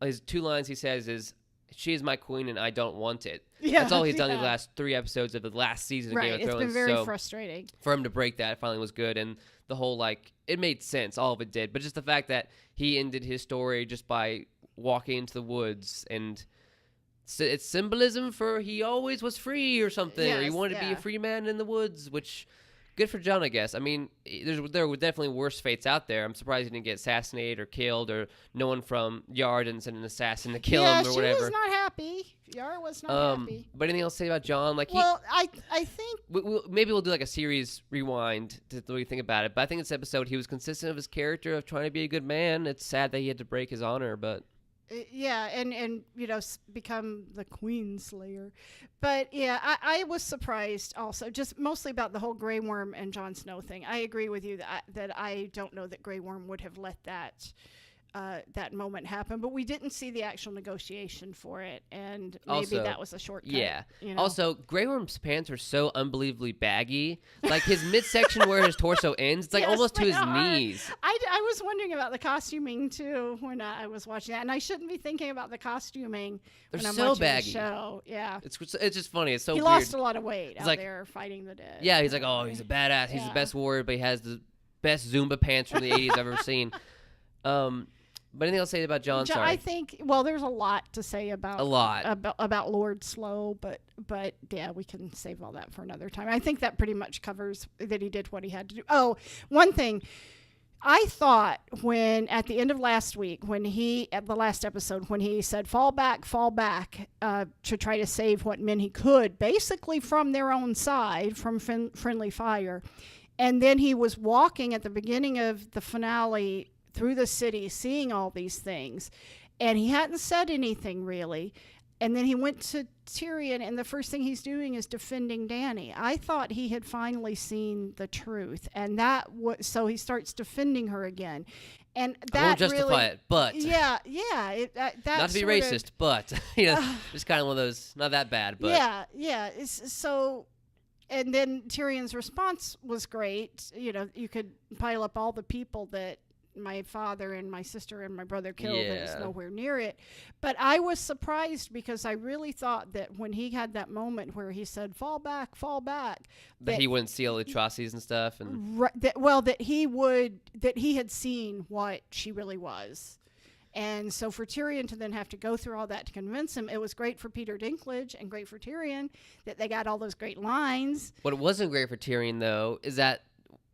his 2 lines he says is, "She is my queen and I don't want it." Yeah, that's all he's done in the last 3 episodes of the last season of Game of Thrones. It's been very frustrating. For him to break that finally was good, and the whole it made sense. All of it did, but just the fact that he ended his story just by walking into the woods and. It's symbolism for he always was free or something, or he wanted to be a free man in the woods, which good for Jon, I guess. I mean, there were definitely worse fates out there. I'm surprised he didn't get assassinated or killed, or no one from Yara didn't send an assassin to kill him or whatever. She was not happy. Yara was not happy. But anything else to say about Jon? I think maybe we'll do a series rewind to really think about it. But I think this episode he was consistent of his character of trying to be a good man. It's sad that he had to break his honor, but. Yeah, and become the Queen Slayer. But yeah, I was surprised also, just mostly about the whole Grey Worm and Jon Snow thing. I agree with you that I don't know that Grey Worm would have let that moment happen, but we didn't see the actual negotiation for it, and maybe also, that was a shortcut. Yeah. Also, Grey Worm's pants are so unbelievably baggy. Like his midsection where his torso ends, it's almost to his knees. I was wondering about the costuming too when I was watching that, and I shouldn't be thinking about the costuming when I'm watching baggy. the show. Yeah. It's just funny. It's so he weird. lost a lot of weight out there fighting the dead. Yeah, he's like, oh, he's a badass. He's the best warrior, but he has the best Zumba pants from the 80s I've ever seen. But anything else to say about Jon? Sorry. I think there's a lot to say about Lord Slow, but yeah, we can save all that for another time. I think that pretty much covers that he did what he had to do. Oh, one thing. I thought at the end of last week, at the last episode, when he said, fall back, to try to save what men he could, basically from their own side, from friendly fire. And then he was walking at the beginning of the finale through the city, seeing all these things. And he hadn't said anything really. And then he went to Tyrion, and the first thing he's doing is defending Dany. I thought he had finally seen the truth, and so he starts defending her again. And that I won't justify it, but that not to be racist, but just kind of one of those, not that bad, but so. And then Tyrion's response was great. You could pile up all the people that my father and my sister and my brother killed, and it's Yeah. nowhere near it. But I was surprised because I really thought that when he had that moment where he said, fall back, That he wouldn't see all the atrocities and stuff. And that he had seen what she really was. And so for Tyrion to then have to go through all that to convince him, it was great for Peter Dinklage and great for Tyrion that they got all those great lines. what wasn't great for Tyrion, though, is that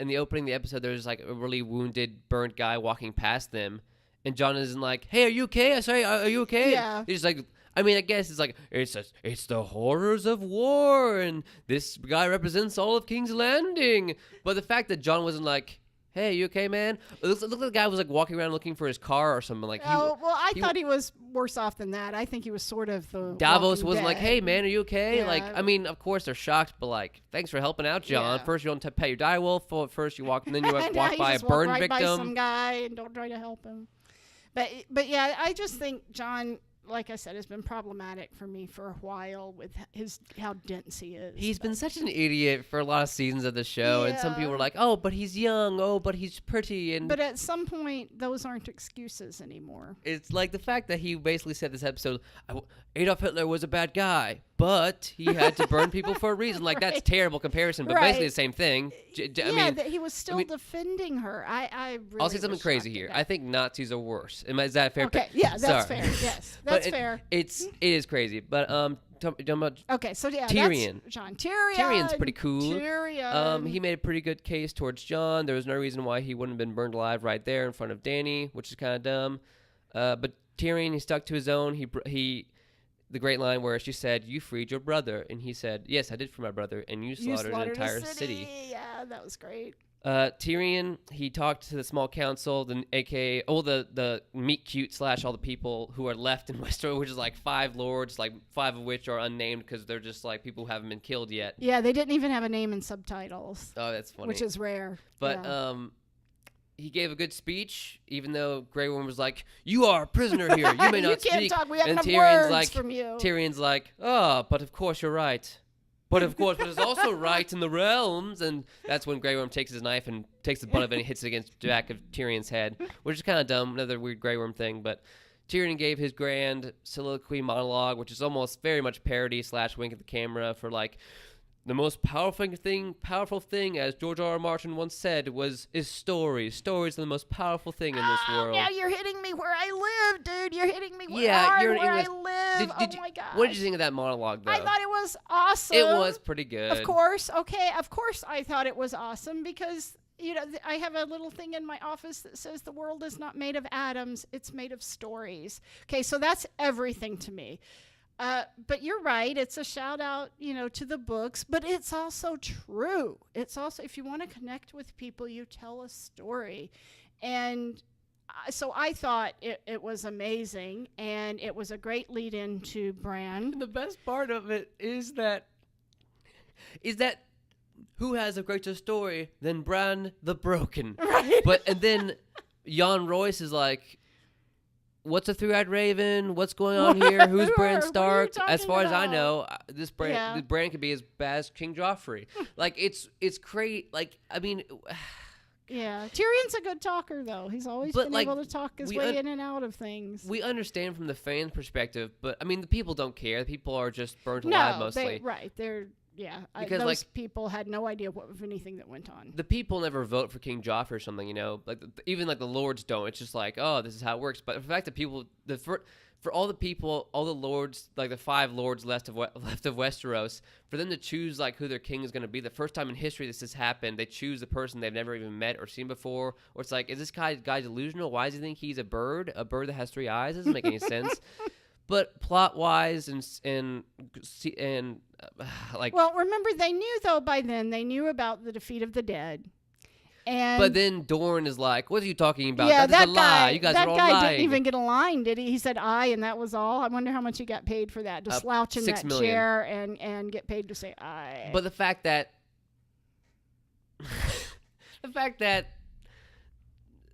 in the opening of the episode, there's like a really wounded, burnt guy walking past them. And Jon isn't like, hey, are you okay? Are you okay? Yeah. He's like, I mean, I guess it's like, it's the horrors of war, and this guy represents all of King's Landing. But the fact that Jon wasn't like, hey, you okay, man? It looks like the guy was like walking around looking for his car or something. Like, I thought he was worse off than that. I think he was sort of the Davos Walking wasn't like, Dead. hey, man, are you okay? Yeah. Like, I mean, of course they're shocked, but like, thanks for helping out, Jon. Yeah. First, you don't pay your direwolf. First, you walk, and then you And walk now by a just walk burn right by victim. some guy and don't try to help him. But yeah, I just think Jon, like I said, has been problematic for me for a while with how dense he is. He's been such an idiot for a lot of seasons of the show, and some people were like, "Oh, but he's young. Oh, but he's pretty." And But at some point, those aren't excuses anymore. it's like the fact that he basically said this episode, Adolf Hitler was a bad guy, but he had to burn people for a reason. Like that's Right. terrible comparison, but Right. basically the same thing. I mean, that he was still defending her. I really I'll say something was crazy shocked here. at I think Nazis are worse. Is that fair? Okay, yeah, that's Sorry. fair. Yes, But that's fair. It is crazy, but talking about Okay, so yeah, Tyrion. that's Jon. Tyrion. Tyrion's pretty cool. Tyrion. He made a pretty good case towards Jon. There was no reason why he wouldn't have been burned alive right there in front of Dany, which is kind of dumb. But Tyrion, he stuck to his own. The great line where she said, "You freed your brother," and he said, "Yes, I did for my brother, and you slaughtered an entire a city." Yeah, that was great. Tyrion, he talked to the small council, the meet cute / all the people who are left in Westeros, which is like 5 lords, like 5 of which are unnamed because they're just like people who haven't been killed yet. Yeah, they didn't even have a name in subtitles, Oh, that's funny. which is rare. But yeah. he gave a good speech, even though Grey Worm was like, "You are a prisoner here. You may not you can't speak." talk. We have and enough Tyrion's words like, from you. Tyrion's like, "Oh, but of course you're right. But of course, but it's also right in the realms." And that's when Grey Worm takes his knife and takes the butt of it and hits it against the back of Tyrion's head, which is kind of dumb. Another weird Grey Worm thing. But Tyrion gave his grand soliloquy monologue, which is almost very much parody / wink at the camera for like, the most powerful thing, as George R. R. Martin once said, is stories. Stories are the most powerful thing in this world. Now you're hitting me where I live, dude. You're hitting me Yeah, hard you're an where English- I live. Did Oh you- my god. What did you think of that monologue, though? I thought it was awesome. It was pretty good. Of course. Okay. Of course, I thought it was awesome because I have a little thing in my office that says the world is not made of atoms; it's made of stories. Okay, so that's everything to me. But you're right. It's a shout out, to the books, but it's also true. It's also, if you want to connect with people, you tell a story. And so I thought it was amazing, and it was a great lead into Bran. And the best part of it is that who has a greater story than Bran the Broken? Right. And then Jon Royce is like, "What's a three-eyed raven? What's going on here? Who's Bran What are you Stark?" As talking far as I about? know, this Yeah. Bran could be as bad as King Joffrey. Like it's great. Like I mean, Yeah, Tyrion's a good talker, though. He's always But, been like, able to talk his we way un- in and out of things. we understand from the fans' perspective, but I mean, the people don't care. The people are just burnt alive mostly. They're Because, those like- people had no idea of anything that went on. The people never vote for King Joffrey or something, like even like the lords don't. It's just like, oh, this is how it works. But the fact that people, for all the people, all the lords, like the 5 lords left of Westeros, for them to choose like who their king is going to be, the first time in history this has happened, they choose the person they've never even met or seen before. Or it's like, is this guy delusional? Why does he think he's a bird that has 3 eyes? Doesn't make any sense. But plot wise and like. Well, remember, they knew, though, by then, they knew about the defeat of the dead. And But then Dorne is like, "What are you talking about? yeah, That is that a lie. guy, You guys that are all guy lying." didn't even get a line, did he? He said "I," and that was all. I wonder how much he got paid for that, to slouch in 6 that million. chair and get paid to say "I." But the fact that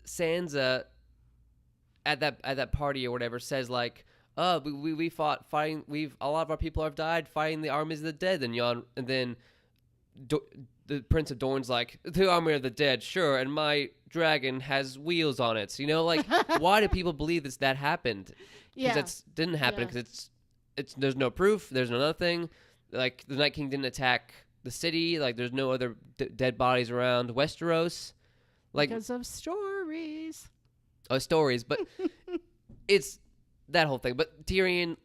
Sansa at that party or whatever says like, "Oh, we fought fighting. A lot of our people have died fighting the armies of the dead." And then the Prince of Dorne's like, the army of the dead, sure, and my dragon has wheels on it. So, like, why do people believe that happened? Because that didn't happen. Because it's there's no proof. There's no nothing. Like, the Night King didn't attack the city. Like, there's no other dead bodies around Westeros. Like, because of stories. Oh, stories, but it's that whole thing. But Tyrion,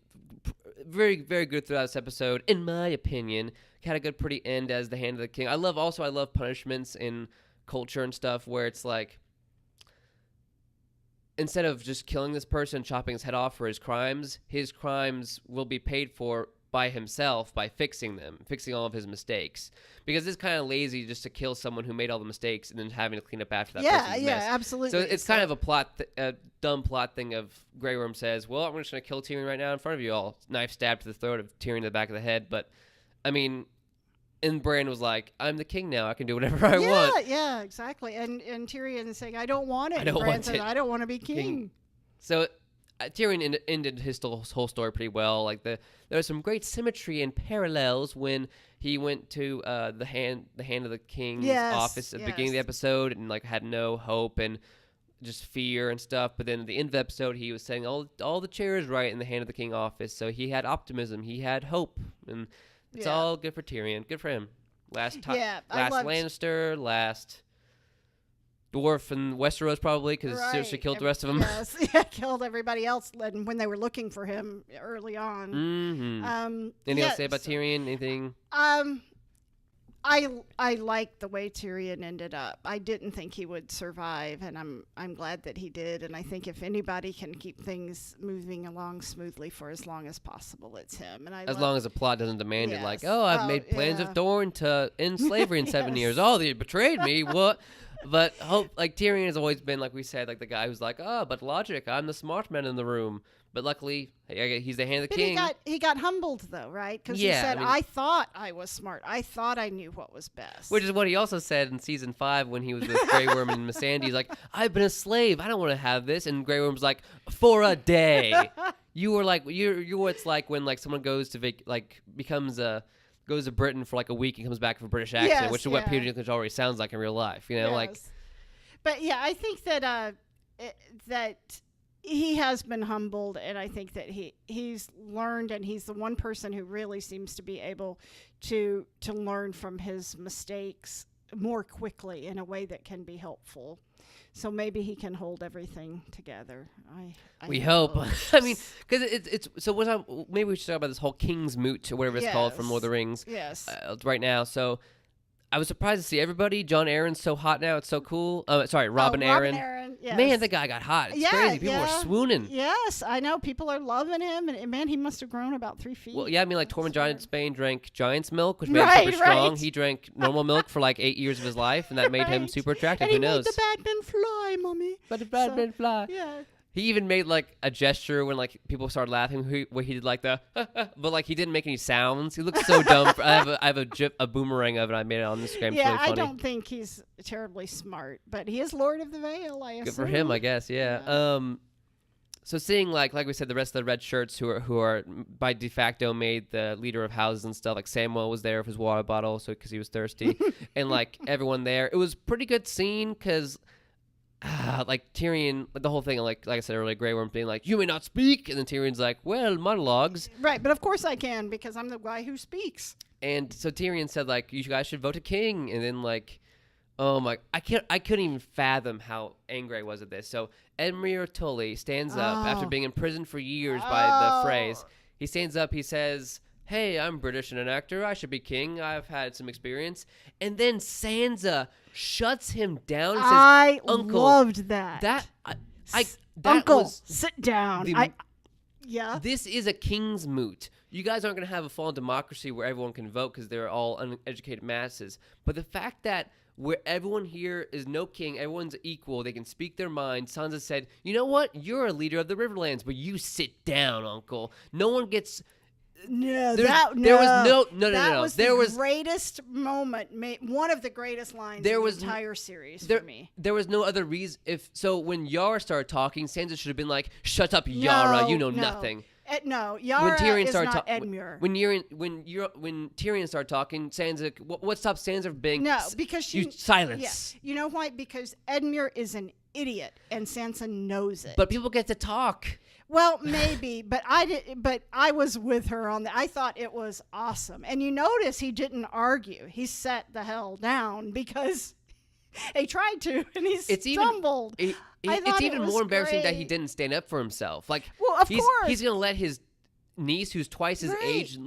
very, very good throughout this episode, in my opinion. Had a good pretty end as the Hand of the King. I love punishments in culture and stuff where it's like, instead of just killing this person, chopping his head off for his crimes will be paid for by himself by fixing all of his mistakes. Because it's kind of lazy just to kill someone who made all the mistakes and then having to clean up after that person's mess. Absolutely. So it's kind of a dumb plot thing of Grey Worm says, well, I'm just going to kill Tyrion right now in front of you all. Knife stabbed to the throat of Tyrion in the back of the head. But, I mean... And Bran was like, I'm the king now. I can do whatever I want. Yeah, exactly. And Tyrion is saying, I don't want it. And Bran says, I don't want to be king. So Tyrion ended his whole story pretty well. Like there was some great symmetry and parallels when he went to the hand of the king's office at the beginning of the episode and like had no hope and just fear and stuff. But then at the end of the episode, he was saying all the chairs right in the hand of the king office. So he had optimism. He had hope. And it's all good for Tyrion. Good for him. Last Lannister, last dwarf in Westeros probably, because Cersei killed the rest of them. Yes, killed everybody else when they were looking for him early on. Mm-hmm. Anything else to say about Tyrion? Anything? I like the way Tyrion ended up. I didn't think he would survive, and I'm glad that he did. And I think if anybody can keep things moving along smoothly for as long as possible, it's him. And as long as the plot doesn't demand it, like, I've made plans of Dorne to end slavery in 7 years. Oh, they betrayed me. What? But Tyrion has always been, like we said, like the guy who's like, but logic, I'm the smart man in the room. But luckily, he's the Hand of the King. He got humbled, though, right? Because he said, I thought I was smart. I thought I knew what was best. Which is what he also said in season 5 when he was with Grey Worm and Missandei. He's like, I've been a slave. I don't want to have this. And Grey Worm's like, for a day. You were like, you're what it's like when like someone goes to goes to Britain for like a week and comes back with a British accent, which is what Peter Dinklage already sounds like in real life. But yeah, I think that that he has been humbled, and I think that he's learned, and he's the one person who really seems to be able to learn from his mistakes more quickly in a way that can be helpful. So maybe he can hold everything together. We hope. I mean, because it's so. Maybe we should talk about this whole King's Moot or whatever it's called from Lord of the Rings. Yes. Right now, so. I was surprised to see everybody. John Aaron's so hot now. It's so cool. Robin Aaron. Yes. Man, the guy got hot. It's crazy. People are swooning. Yes, I know. People are loving him. And man, he must have grown about 3 feet. Well, yeah, I mean, like Tormund Giantsbane drank giant's milk, which made him super strong. He drank normal milk for like 8 years of his life, and that made him super attractive. And Who knows? Made the bad men fly, Mommy. But the bad men fly. Yeah. He even made like a gesture when like people started laughing where he did like the but like he didn't make any sounds. He looked so dumb. I have a boomerang of it. I made it on Instagram. Yeah, really funny. I don't think he's terribly smart, but he is Lord of the Vale, I assume. Good for him, I guess. Yeah. So seeing like we said, the rest of the red shirts who are by de facto made the leader of houses and stuff. Like Samuel was there with his water bottle, so because he was thirsty, and like everyone there. It was a pretty good scene because. Like Tyrion, the whole thing, like I said earlier, Grey Worm being like, you may not speak, and then Tyrion's like, well, monologues. Right, but of course I can, because I'm the guy who speaks. And so Tyrion said, like, you guys should vote a king, and then like, oh my, I couldn't even fathom how angry I was at this. So Edmure Tully stands up after being in prison for years by the phrase. He stands up, he says, hey, I'm British and an actor, I should be king, I've had some experience. And then Sansa shuts him down and says, I Uncle, loved that. That Uncle, sit down. This is a king's moot. You guys aren't going to have a full democracy where everyone can vote because they're all uneducated masses. But the fact that where everyone here is no king, everyone's equal, they can speak their mind. Sansa said, you know what? You're a leader of the Riverlands, but you sit down, Uncle. No one gets... No, there was no. That was there the greatest moment, one of the greatest lines in the entire series for me. There was no other reason. When Yara started talking, Sansa should have been like, "Shut up, Yara! You know nothing." No, Yara Tyrion is started not Edmure. when Tyrion started talking, Sansa, what stops Sansa from being No, because you silence. Yes, you know why? Because Edmure is an idiot, and Sansa knows it. But people get to talk. Well, maybe, but I did. But I was with her on that. I thought it was awesome, and you notice he didn't argue. He sat the hell down because he tried to, and he stumbled. It's even was more embarrassing that he great. didn't stand up for himself. Like, Well, of course. he's gonna let his niece, who's twice his Right. age,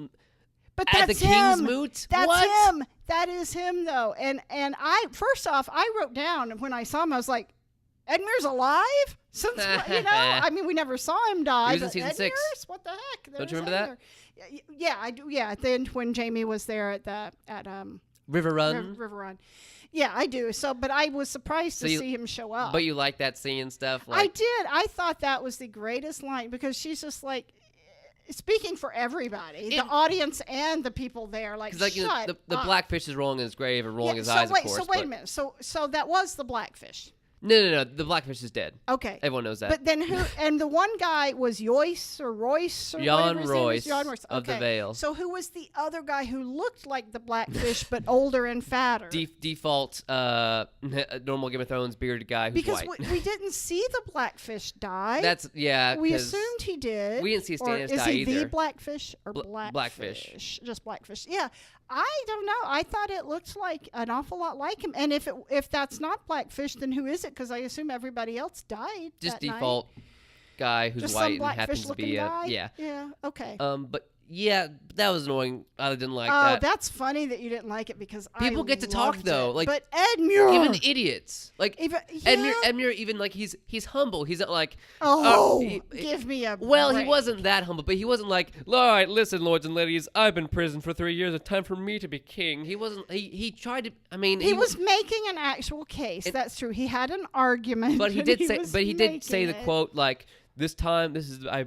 But at that's the king's him. moot. That's What? him. That is him, though. And I first off, I wrote down when I saw him, I was like, Edmure's alive? Since I mean, we never saw him die. He was in but season 6. Edmure's? What the heck? Don't you remember that? Yeah, I do. Yeah, at the end when Jamie was there at River Run. River Run. Yeah, I do. So, but I was surprised to you- see him show up. But you like that scene and stuff. I Like, did. I thought that was the greatest line because she's just like speaking for everybody, the audience and the people there. Like, because shut the up. blackfish is rolling in his grave and rolling Yeah, his so eyes. wait, of course. so wait a minute. So that was the blackfish. No. The blackfish is dead. Okay. Everyone knows that. But then who? And the one guy was Royce or Jan whatever his name is? Royce Jan Royce. of the Okay. Vale. So who was the other guy who looked like the blackfish but older and fatter? Default normal Game of Thrones bearded guy who's Because white. we didn't see the blackfish die. We 'cause assumed he did. we didn't see Or Stannis is die he either. the blackfish or Blackfish. blackfish? Just blackfish. Yeah, I don't know. I thought it looked like an awful lot like him. And if that's not blackfish, then who is it? Because I assume everybody else died. Just that night. default guy who's Just white some and happens blackfish to looking be guy. yeah. Yeah. Okay. But yeah, that was annoying. I didn't like Oh, that. that's funny that you didn't like it because People I get to talk, loved though, it. like, but Edmure, Even idiots, like Even- Edmure, even like he's humble. He's not like give me a Well, break. he wasn't that humble, but he wasn't like, all right, listen, lords and ladies, I've been in prison for 3 years. It's time for me to be king. He wasn't. He tried to. I mean, He was making an actual case. That's true. He had an argument, But he and did say. was But he did say the making it. quote like, "This time, this is. I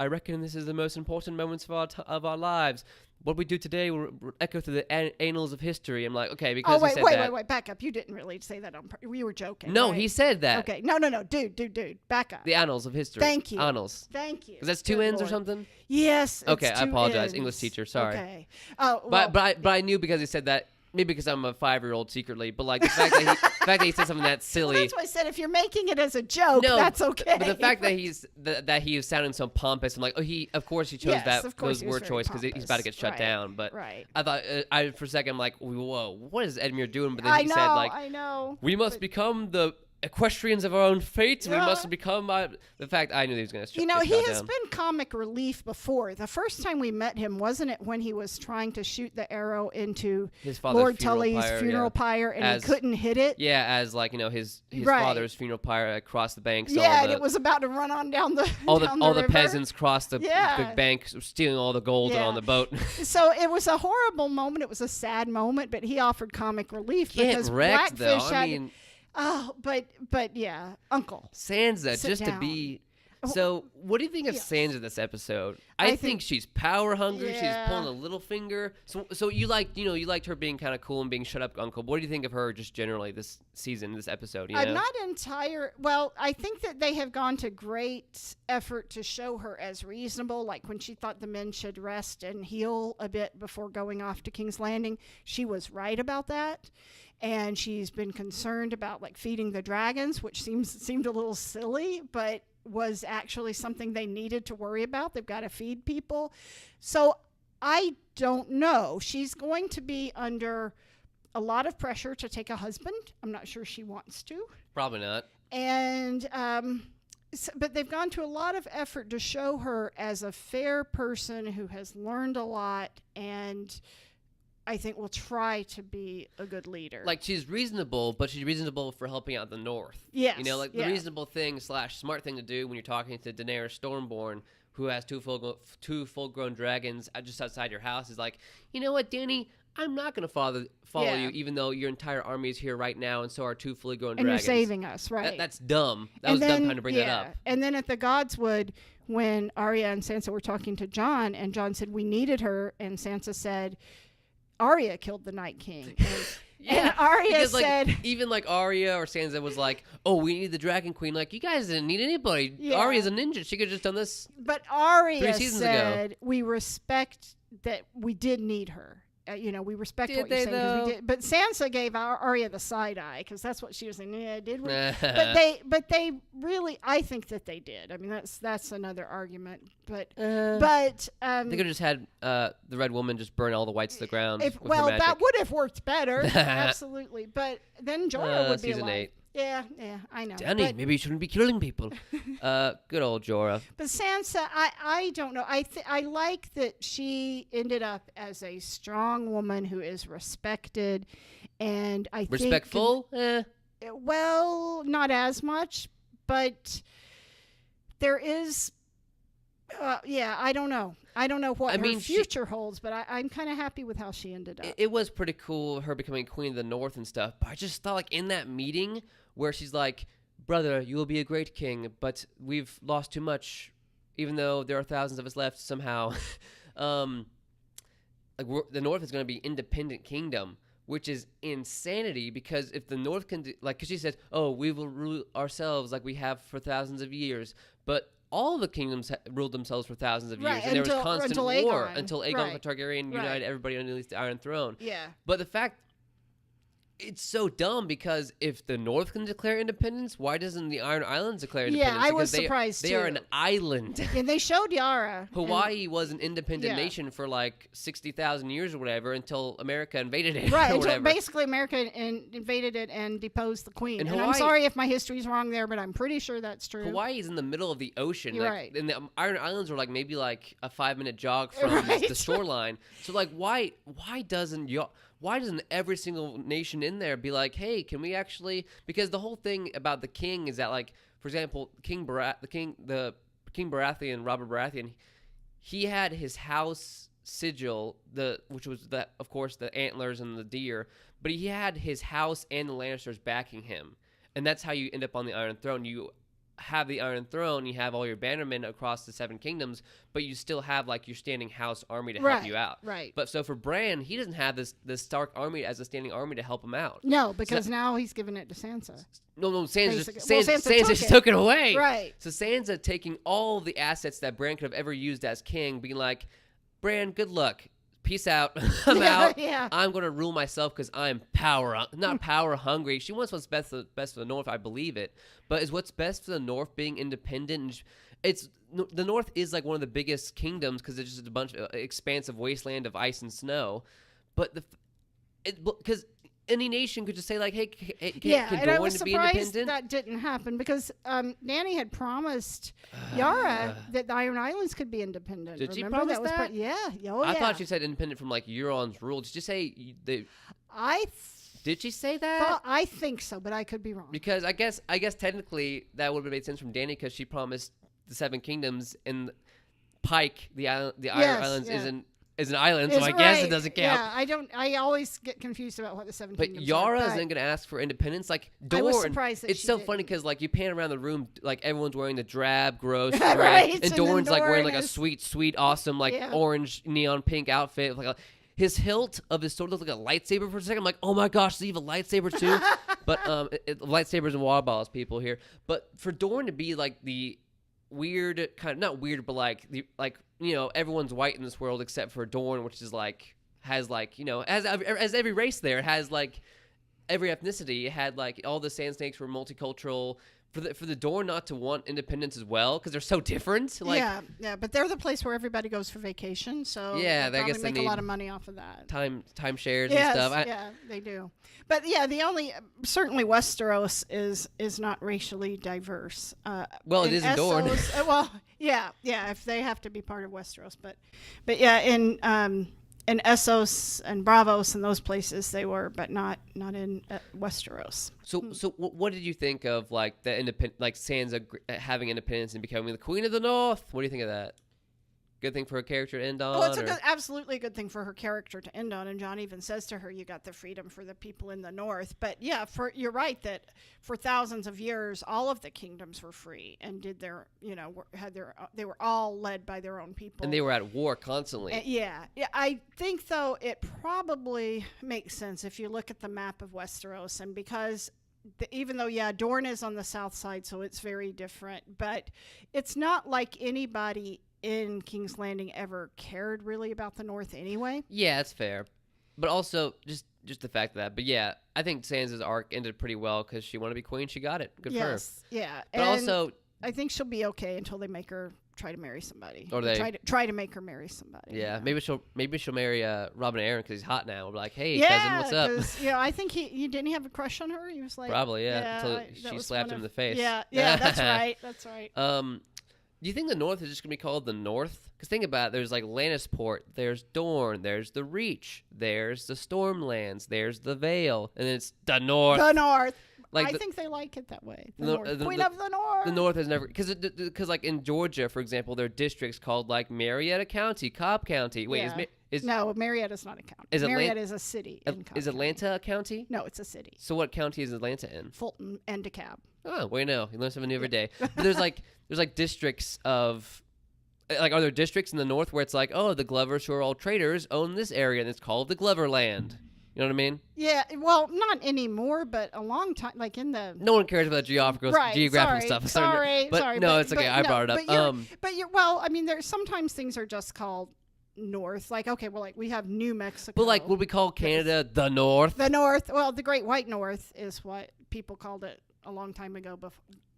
reckon this is the most important moments of our lives. What we do today will echo through the annals of history." I'm like, okay, because Oh, he said that. wait, back up. You didn't really say that on purpose. We were joking. No, right? he said that. Okay, no, dude, back up. The annals of history. Thank you. Annals. Thank you. Is that 2 Good N's or Lord. something? Yes. Okay, it's I 2 apologize, N's. English teacher, sorry. Okay. Oh, well, But I knew because he said that. Maybe because I'm a 5-year-old secretly, but like the fact that he said something that silly. well, that's why I said if you're making it as a joke, No, that's okay. But the fact that he was sounding so pompous, I'm like, oh, of course he chose Yes, of course those he was word very choice because he's about to get shut pompous. down. But Right. I thought for a second I'm like, whoa, what is Edmure doing? But then I he know, said like, I know. we must become the equestrians of our own fate. We Yeah. must become the fact I knew he was going to. You know, get he shot has down. been comic relief before. The first time we met him, wasn't it when he was trying to shoot the arrow into His father's Lord funeral Tully's pyre, funeral yeah. pyre and As- he couldn't hit it? Yeah, as like his Right. father's funeral pyre across the banks. Yeah, and it was about to run on down the all the river. peasants crossed the Yeah. bank, stealing all the gold Yeah. on the boat. So it was a horrible moment. It was a sad moment, but he offered comic relief Get because wrecked, though. Blackfish I had. mean, But yeah, Uncle. Sansa, Sit just down. to be. So, what do you think of Yes. Sansa this episode? I I think- think she's power hungry. Yeah. She's pulling a little finger. So you liked her being kind of cool and being shut up, Uncle. What do you think of her just generally this season, this episode? You know? I'm not well, I think that they have gone to great effort to show her as reasonable. Like when she thought the men should rest and heal a bit before going off to King's Landing, she was right about that. And she's been concerned about like feeding the dragons, which seemed a little silly, but was actually something they needed to worry about. They've got to feed people. So I don't know. She's going to be under a lot of pressure to take a husband. I'm not sure she wants to. Probably not. And but they've gone to a lot of effort to show her as a fair person who has learned a lot and I think will try to be a good leader. Like she's reasonable, but she's reasonable for helping out the North. Yes, You know, like yeah. the reasonable thing / smart thing to do when you're talking to Daenerys Stormborn, who has two full-grown dragons just outside your house, is like, you know what, Dany, I'm not going to follow Yeah. you, even though your entire army is here right now, and so are two fully grown and dragons. you're saving us, right? That's dumb. That was a dumb time to bring that up. And then at the Godswood, when Arya and Sansa were talking to Jon, and Jon said, we needed her, and Sansa said, Arya killed the Night King. And Arya because, said, even like Arya or Sansa was like, "Oh, we need the Dragon Queen." Like, you guys didn't need anybody. Yeah. Arya's a ninja. She could have just done this. but Arya 3 seasons said, we respect that we did need her. We respect Did what you're they, saying. 'Cause though? we did. But Sansa gave Arya the side eye because that's what she was saying. Yeah, did we? But they really, I think that they did. I mean, that's another argument. But they could have just had the Red Woman just burn all the whites to the ground. with her magic. that would have worked better, absolutely. But then Jorah would be season alive. 8. Yeah, I know. Danny, But- maybe you shouldn't be killing people. Good old Jorah. But Sansa, I don't know. I like that she ended up as a strong woman who is respected, and I Respectful? think well, not as much, but there is. I don't know. I don't know what her future holds, but I'm kind of happy with how she ended up. It was pretty cool, her becoming Queen of the North and stuff. But I just thought, like, in that meeting where she's like, "Brother, you will be a great king, but we've lost too much, even though there are thousands of us left somehow." The North is going to be independent kingdom, which is insanity, because if the North can because she says, "Oh, we will rule ourselves like we have for thousands of years," but all the kingdoms ruled themselves for thousands of years, and there was constant war until Aegon Targaryen united everybody underneath the Iron Throne. Yeah. But the fact, it's so dumb, because if the North can declare independence, why doesn't the Iron Islands declare independence? Yeah, I was Because surprised they are an island. And they showed Yara. Hawaii was an independent nation for like 60,000 years or whatever, until America invaded it. Right, or until whatever. basically America invaded it and deposed the queen. And And I'm Hawaii- sorry if my history's wrong there, but I'm pretty sure that's true. Hawaii is in the middle of the ocean. You're like, right. And the Iron Islands are like maybe like a 5-minute jog from Right. the shoreline. So like, why doesn't every single nation in there be like, hey, can we actually? Because the whole thing about the king is that, like, for example, King Baratheon, Robert Baratheon, he had his house sigil, which was that, of course, the antlers and the deer, but he had his house and the Lannisters backing him, and that's how you end up on the Iron Throne. You have the Iron Throne, you have all your bannermen across the 7 kingdoms, but you still have like your standing house army to help you out. Right. But so for Bran, he doesn't have this Stark army as a standing army to help him out. No, because now he's giving it to Sansa. No, Sansa Sansa just took it away. Right. So Sansa taking all the assets that Bran could have ever used as king, being like, Bran, good luck. Peace out. I'm out. Yeah. I'm going to rule myself because I'm not power hungry. She wants what's best for the North. I believe it. But is what's best for the North being independent? The North is like one of the biggest kingdoms because it's just a bunch of expansive wasteland of ice and snow. But because any nation could just say like, hey, can and I Dorne was be surprised independent? that didn't happen because Dany had promised Yara that the Iron Islands could be independent. Did she Remember? promise that? Yeah. I thought she said independent from like Euron's rule. Did she say Did she say that? I think so, but I could be wrong. Because I guess technically that would have made sense from Dany, because she promised the 7 kingdoms, and Pike, the Iron Islands, is an island, so I guess it doesn't count. Yeah, I always get confused about what the 7 But kingdoms Yara are. isn't going to ask for independence. Like Dorne, I was surprised that it's she so didn't. funny because like you pan around the room, like everyone's wearing the drab, gross, Right, gray, and and then Dorne's like wearing Dorne like a is- sweet, awesome, like orange neon pink outfit. Like his hilt of his sword looked like a lightsaber for a second. I'm like, oh my gosh, does he have a lightsaber too? But lightsabers and water balls, people here. But for Dorne to be like the weird kind of, not weird, but like everyone's white in this world except for Dorne, which is like has like as every race there has like every ethnicity. It had like all the Sand Snakes were multicultural. For the Dorne not to want independence as well, because they're so different. Like, yeah, but they're the place where everybody goes for vacation, so Yeah, they I guess probably they make a need lot of money off of that. time shares Yes, and stuff. yeah, they do. But yeah, the only certainly Westeros is not racially diverse. Well, it is in Dorne. Essos, well, yeah, if they have to be part of Westeros, but yeah, in Essos and Bravos and those places they were, but not in Westeros. So what did you think of like the independent, like Sansa having independence and becoming the Queen of the North? What do you think of that? good thing for her character to end on? Oh, it's or- absolutely a good thing for her character to end on. And John even says to her, "You got the freedom for the people in the North." But yeah, you're right that for thousands of years, all of the kingdoms were free and did their, they were all led by their own people. And they were at war constantly. Yeah. I think though it probably makes sense if you look at the map of Westeros, and because even though Dorne is on the south side, so it's very different, but it's not like anybody in King's Landing ever cared really about the North anyway. Yeah, that's fair. But also, just the fact of that. But yeah, I think Sansa's arc ended pretty well because she wanted to be queen. She got it. Good for her. Yeah. But also, I think she'll be okay until they make her try to marry somebody. Or they try to make her marry somebody. Yeah, maybe she'll marry Robin Aaron because he's hot now. We'll be like, hey, yeah, cousin, what's up? I think he didn't have a crush on her. He was like, probably, until she slapped him in the face. Yeah, that's right. That's right. Do you think the North is just gonna be called the North? Because think about it, there's like Lannisport, there's Dorne, there's the Reach, there's the Stormlands, there's the Vale, and it's the North. The North. Like I think they like it that way. The No, North. Queen of the North. The North has never, because like in Georgia, for example, there are districts called like Marietta County, Cobb County. Wait, Yeah. is No, Marietta's not a county. Is Marietta is a city. In Cobb is Atlanta County. a county? No, it's a city. So what county is Atlanta in? Fulton and DeKalb. Oh, wait, no, you learn something new every day. But there's like districts of. Like, are there districts in the North where it's like, oh, the Glovers, who are all traders, own this area, and it's called the Gloverland? You know what I mean? Yeah, well, not anymore, but a long time, like in the No one cares about geographical stuff. Sorry, but no, it's okay. I brought it up. But well, I mean, there's sometimes things are just called North. Like, okay, well, like we have New Mexico. But like, would we call Canada the North? The North. Well, the Great White North is what people called it a long time ago,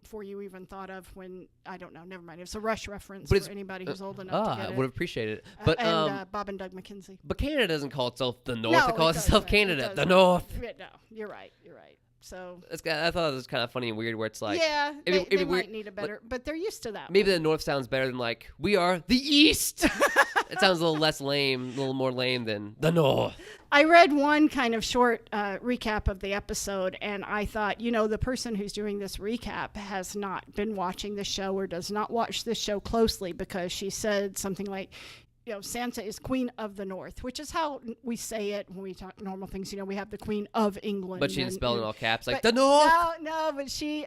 before you even thought of when, I don't know, never mind. It's a Rush reference for anybody who's old enough to get I it. would have appreciated it. But Bob and Doug McKenzie. But Canada doesn't call itself the North. No, it calls itself Canada, the doesn't. North. No, you're right. So I thought it was kind of funny and weird where it's like, yeah, it'd they be might weird, need a better, but they're used to that. Maybe the North sounds better than like, we are the East. It sounds a little less lame, a little more lame than the North. I read one kind of short recap of the episode, and I thought, the person who's doing this recap has not been watching the show or does not watch the show closely, because she said something like, Sansa is Queen of the North, which is how we say it when we talk normal things. We have the Queen of England. But she didn't spell it in all caps, like, but the North. No, but she,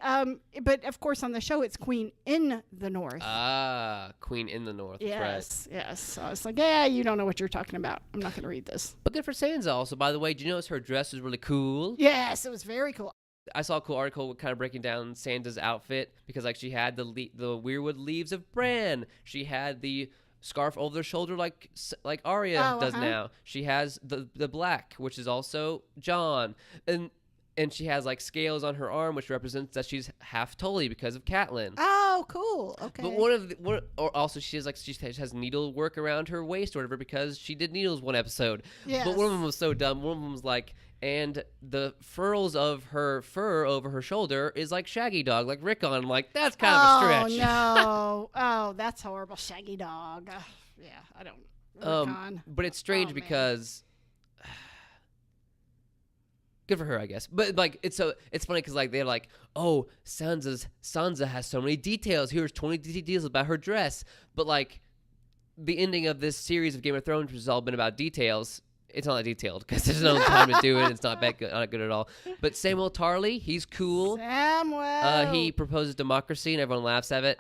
but of course on the show it's Queen in the North. Ah, Queen in the North. Yes, right. Yes. So I was like, yeah, you don't know what you're talking about. I'm not going to read this. But good for Sansa also, by the way. Did you notice her dress was really cool? Yes, it was very cool. I saw a cool article kind of breaking down Sansa's outfit, because like she had the weirwood leaves of Bran. She had the scarf over their shoulder like Arya does now. She has the black, which is also Jon, and she has like scales on her arm, which represents that she's half Tully because of Catelyn. Oh, cool. Okay. But also she has needlework around her waist or whatever, because she did needles one episode. Yes. But one of them was so dumb. One of them was like, and the furls of her fur over her shoulder is like Shaggy Dog, like Rickon. I'm like, that's kind of a stretch. Oh, no. Oh, that's horrible. Shaggy Dog. Yeah, I don't. Rickon. But it's strange because good for her, I guess. But like, it's funny because like they're like, oh, Sansa has so many details. Here's 20 details about her dress. But like, the ending of this series of Game of Thrones has all been about details. It's not that detailed because there's no time to do it. It's not good at all. But Samuel Tarly, he's cool. Samuel. He proposes democracy, and everyone laughs at it.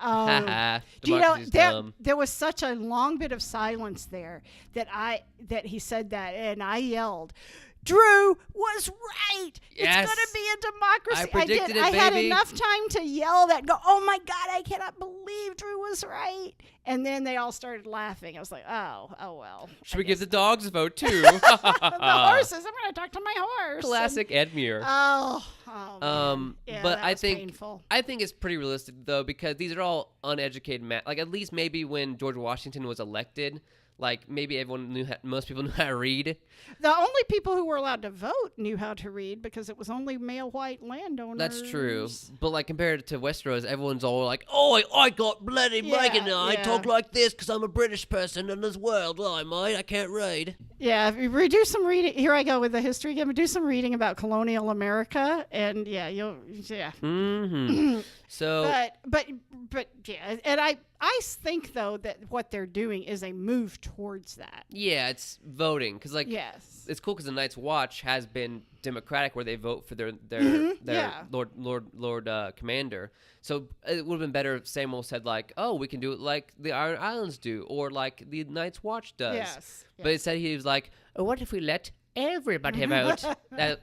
Do you know there was such a long bit of silence there that he said that, and I yelled, Drew was right. Yes. It's going to be a democracy. I predicted it, I had baby. enough time to yell that, go, oh my God, I cannot believe Drew was right. And then they all started laughing. I was like, oh well. Should we give the dogs a vote too? The horses. I'm going to talk to my horse. Classic Ed Muir. Oh man. Yeah, but that I was think painful. I think it's pretty realistic though, because these are all uneducated like at least maybe when George Washington was elected, like maybe most people knew how to read. The only people who were allowed to vote knew how to read, because it was only male white landowners. That's true. But like compared to Westeros, everyone's all like, "Oh, I got bloody Megan. I talk like this because I'm a British person in this world. Oh, I can't read." Yeah, we do some reading. Here I go with the history again. We do some reading about colonial America, and yeah. Mm-hmm. So, but but yeah, and I think though that what they're doing is a move towards that. Yeah, it's voting because like Yes. it's cool because the Night's Watch has been democratic, where they vote for their yeah. Lord Commander. So it would have been better if Samuel said like, "Oh, we can do it like the Iron Islands do, or like the Night's Watch does." Yes. But instead he was like, "Oh, what if we let everybody vote?"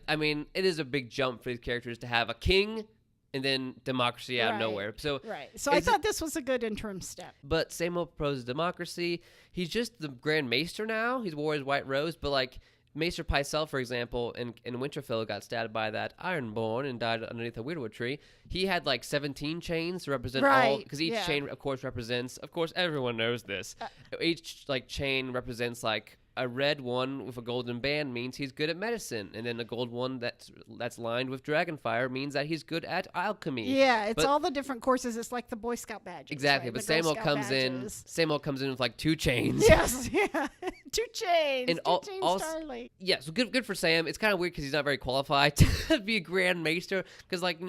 I mean, it is a big jump for these characters to have a king and then democracy out of Right. nowhere. So Right. So I thought this was a good interim step. but Samuel proposes democracy. He's just the Grand Maester now. He's wore his white rose, but like Maester Pycelle, for example, in Winterfell got stabbed by that Ironborn and died underneath a weirdwood tree. He had like 17 chains to represent all, Right, because each yeah. chain, of course, represents. Of course, everyone knows this. Each like chain represents like a red one with a golden band means he's good at medicine, and then a gold one that's lined with dragonfire means that he's good at alchemy. Yeah, it's But- all the different courses. It's like the Boy Scout badges. Exactly, right? but The Girl Samuel Scout comes badges. Samuel comes in with like 2 chains. Yes, yeah. 2 chains. And 2 chains also- Charlie. Yeah, so good for Sam. It's kind of weird because he's not very qualified to be a Grand Maester. Because, like,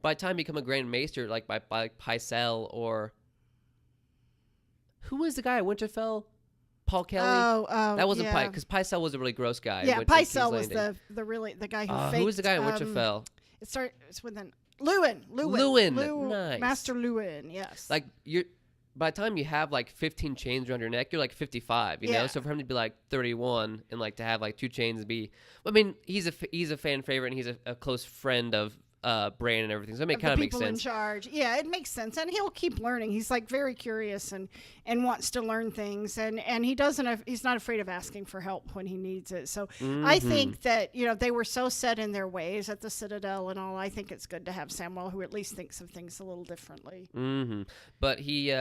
by the time you become a Grand Maester, like by Pycelle or who was the guy at Winterfell? Paul Kelly. Oh, That wasn't yeah. because Pycelle was a really gross guy. Yeah, in King's Pycelle was Landing. the guy who faked. Who was the guy in Winterfell? It's with an Lewin. Nice. Master Lewin. Yes. Like by the time you have like 15 chains around your neck, you're like 55. You know, Yeah. so for him to be like 31 and like to have like 2 chains be, I mean, he's a fan favorite and he's a close friend of Bran and everything. So it of kind the of makes people in sense. charge. Yeah, it makes sense, and he'll keep learning. He's like very curious and wants to learn things, and he's not afraid of asking for help when he needs it. So I think that they were so set in their ways at the Citadel and all. I think it's good to have Samuel who at least thinks of things a little differently. But he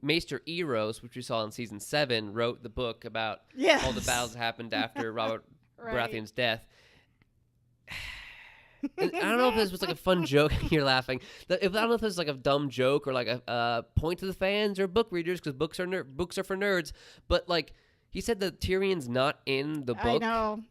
Maester Eros, which we saw in season 7, wrote the book about Yes. all the battles that happened after Robert Right. Baratheon's death. And I don't know if this was like a fun joke. You're laughing. I don't know if this was like a dumb joke or like a point to the fans or book readers, because books are for nerds. But like he said that Tyrion's not in the book. I know.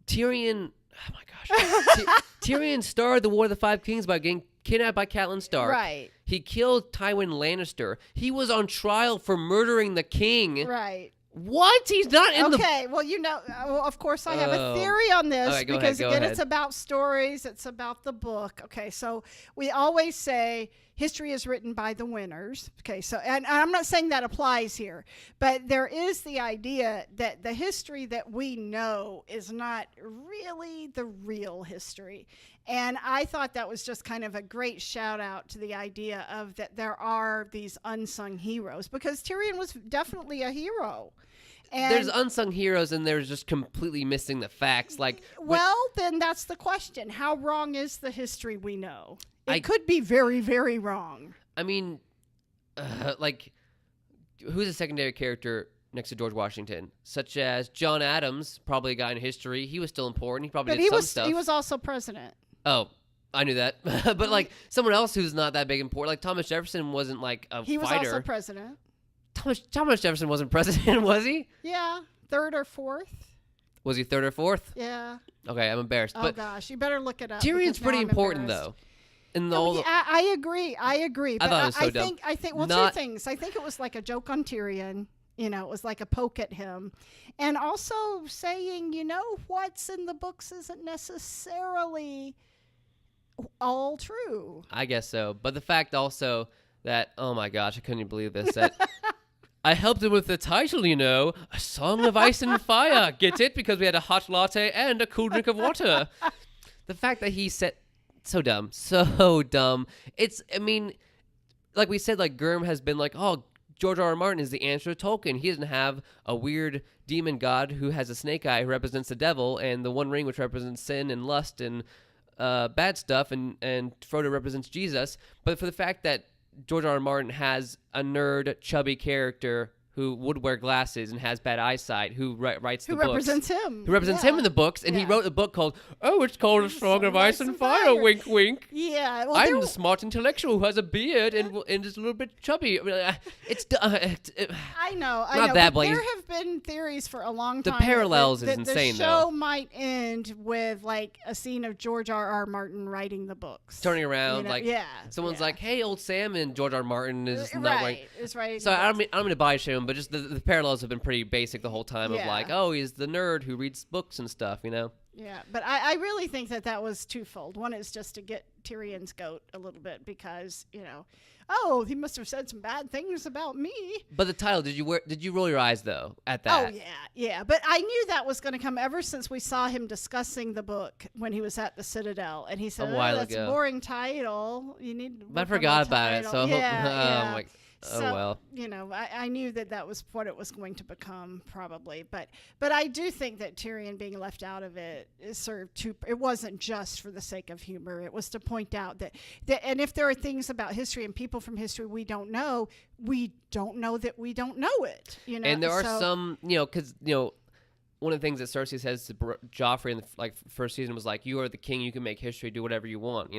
Tyrion. Oh my gosh. Tyrion starred the War of the Five Kings by getting kidnapped by Catelyn Stark. Right. He killed Tywin Lannister. He was on trial for murdering the king. Right. What? He's not in the. Okay, well, of course, I have a theory on this All right, go because, ahead, again, ahead. it's about stories. It's about the book. Okay, so we always say history is written by the winners. Okay, so, and I'm not saying that applies here, but there is the idea that the history that we know is not really the real history. And I thought that was just kind of a great shout out to the idea of that there are these unsung heroes, because Tyrion was definitely a hero. And There's unsung heroes, and there's just completely missing the facts. Like, well, then that's the question. How wrong is the history we know? It I- could be very, very wrong. I mean, like, who's a secondary character next to George Washington, such as John Adams, probably a guy in history. He was still important. He probably But did some stuff. he was also president. Oh, I knew that. But like someone else who's not that big important, like Thomas Jefferson wasn't like a He was fighter. also president. Thomas Jefferson wasn't president, was he? Yeah, 3rd or 4th. Was he 3rd or 4th? Yeah. Okay, I'm embarrassed. Oh but gosh, you better look it up. Tyrion's because now pretty I'm important embarrassed. though. In the No, whole, yeah, I agree. But thought it was so dumb. I think well, Not- 2 things. I think it was like a joke on Tyrion. It was like a poke at him. And also saying, what's in the books isn't necessarily all true. I guess so. But the fact also that, oh my gosh, I couldn't even believe this. That I helped him with the title, A Song of Ice and Fire. Get it? Because we had a hot latte and a cool drink of water. The fact that he said, so dumb. I mean, like we said, like Gurm has been like, oh, George R. R. Martin is the answer to Tolkien. He doesn't have a weird demon god who has a snake eye who represents the devil, and the One Ring which represents sin and lust and bad stuff, and Frodo represents Jesus. But for the fact that George R. R. Martin has a nerd, chubby character who would wear glasses and has bad eyesight, who writes the Who books. represents him. Who represents him in the books, and he wrote a book called it's called A Song of Ice and Fire, wink, wink. Yeah. Well, I'm the smart intellectual who has a beard and is a little bit chubby. I mean, I know. Not that, but but there have been theories for a long the time. parallels that is insane, the show though. might end with like a scene of George R.R. Martin writing the books. Turning around, You know, like, yeah, someone's yeah. like, hey, old Sam, and George R. Martin is not wearing. Is right. So I'm going to buy him, but just the parallels have been pretty basic the whole time of Yeah. like, oh, he's the nerd who reads books and stuff, you know? Yeah, but I really think that was twofold. One is just to get Tyrion's goat a little bit because, oh, he must have said some bad things about me. But the title, did you roll your eyes, though, at that? Oh, yeah. But I knew that was going to come ever since we saw him discussing the book when he was at the Citadel. And he said, that's ago. a boring title. You need to I work forgot on the about it, title." so I hope, Yeah. oh, well. I knew that was what it was going to become probably, but I do think that Tyrion being left out of it is served to. It wasn't just for the sake of humor. It was to point out that and if there are things about history and people from history we don't know that we don't know it. And there are some, because one of the things that Cersei says to Joffrey in the first season was like, "You are the king. You can make history. Do whatever you want."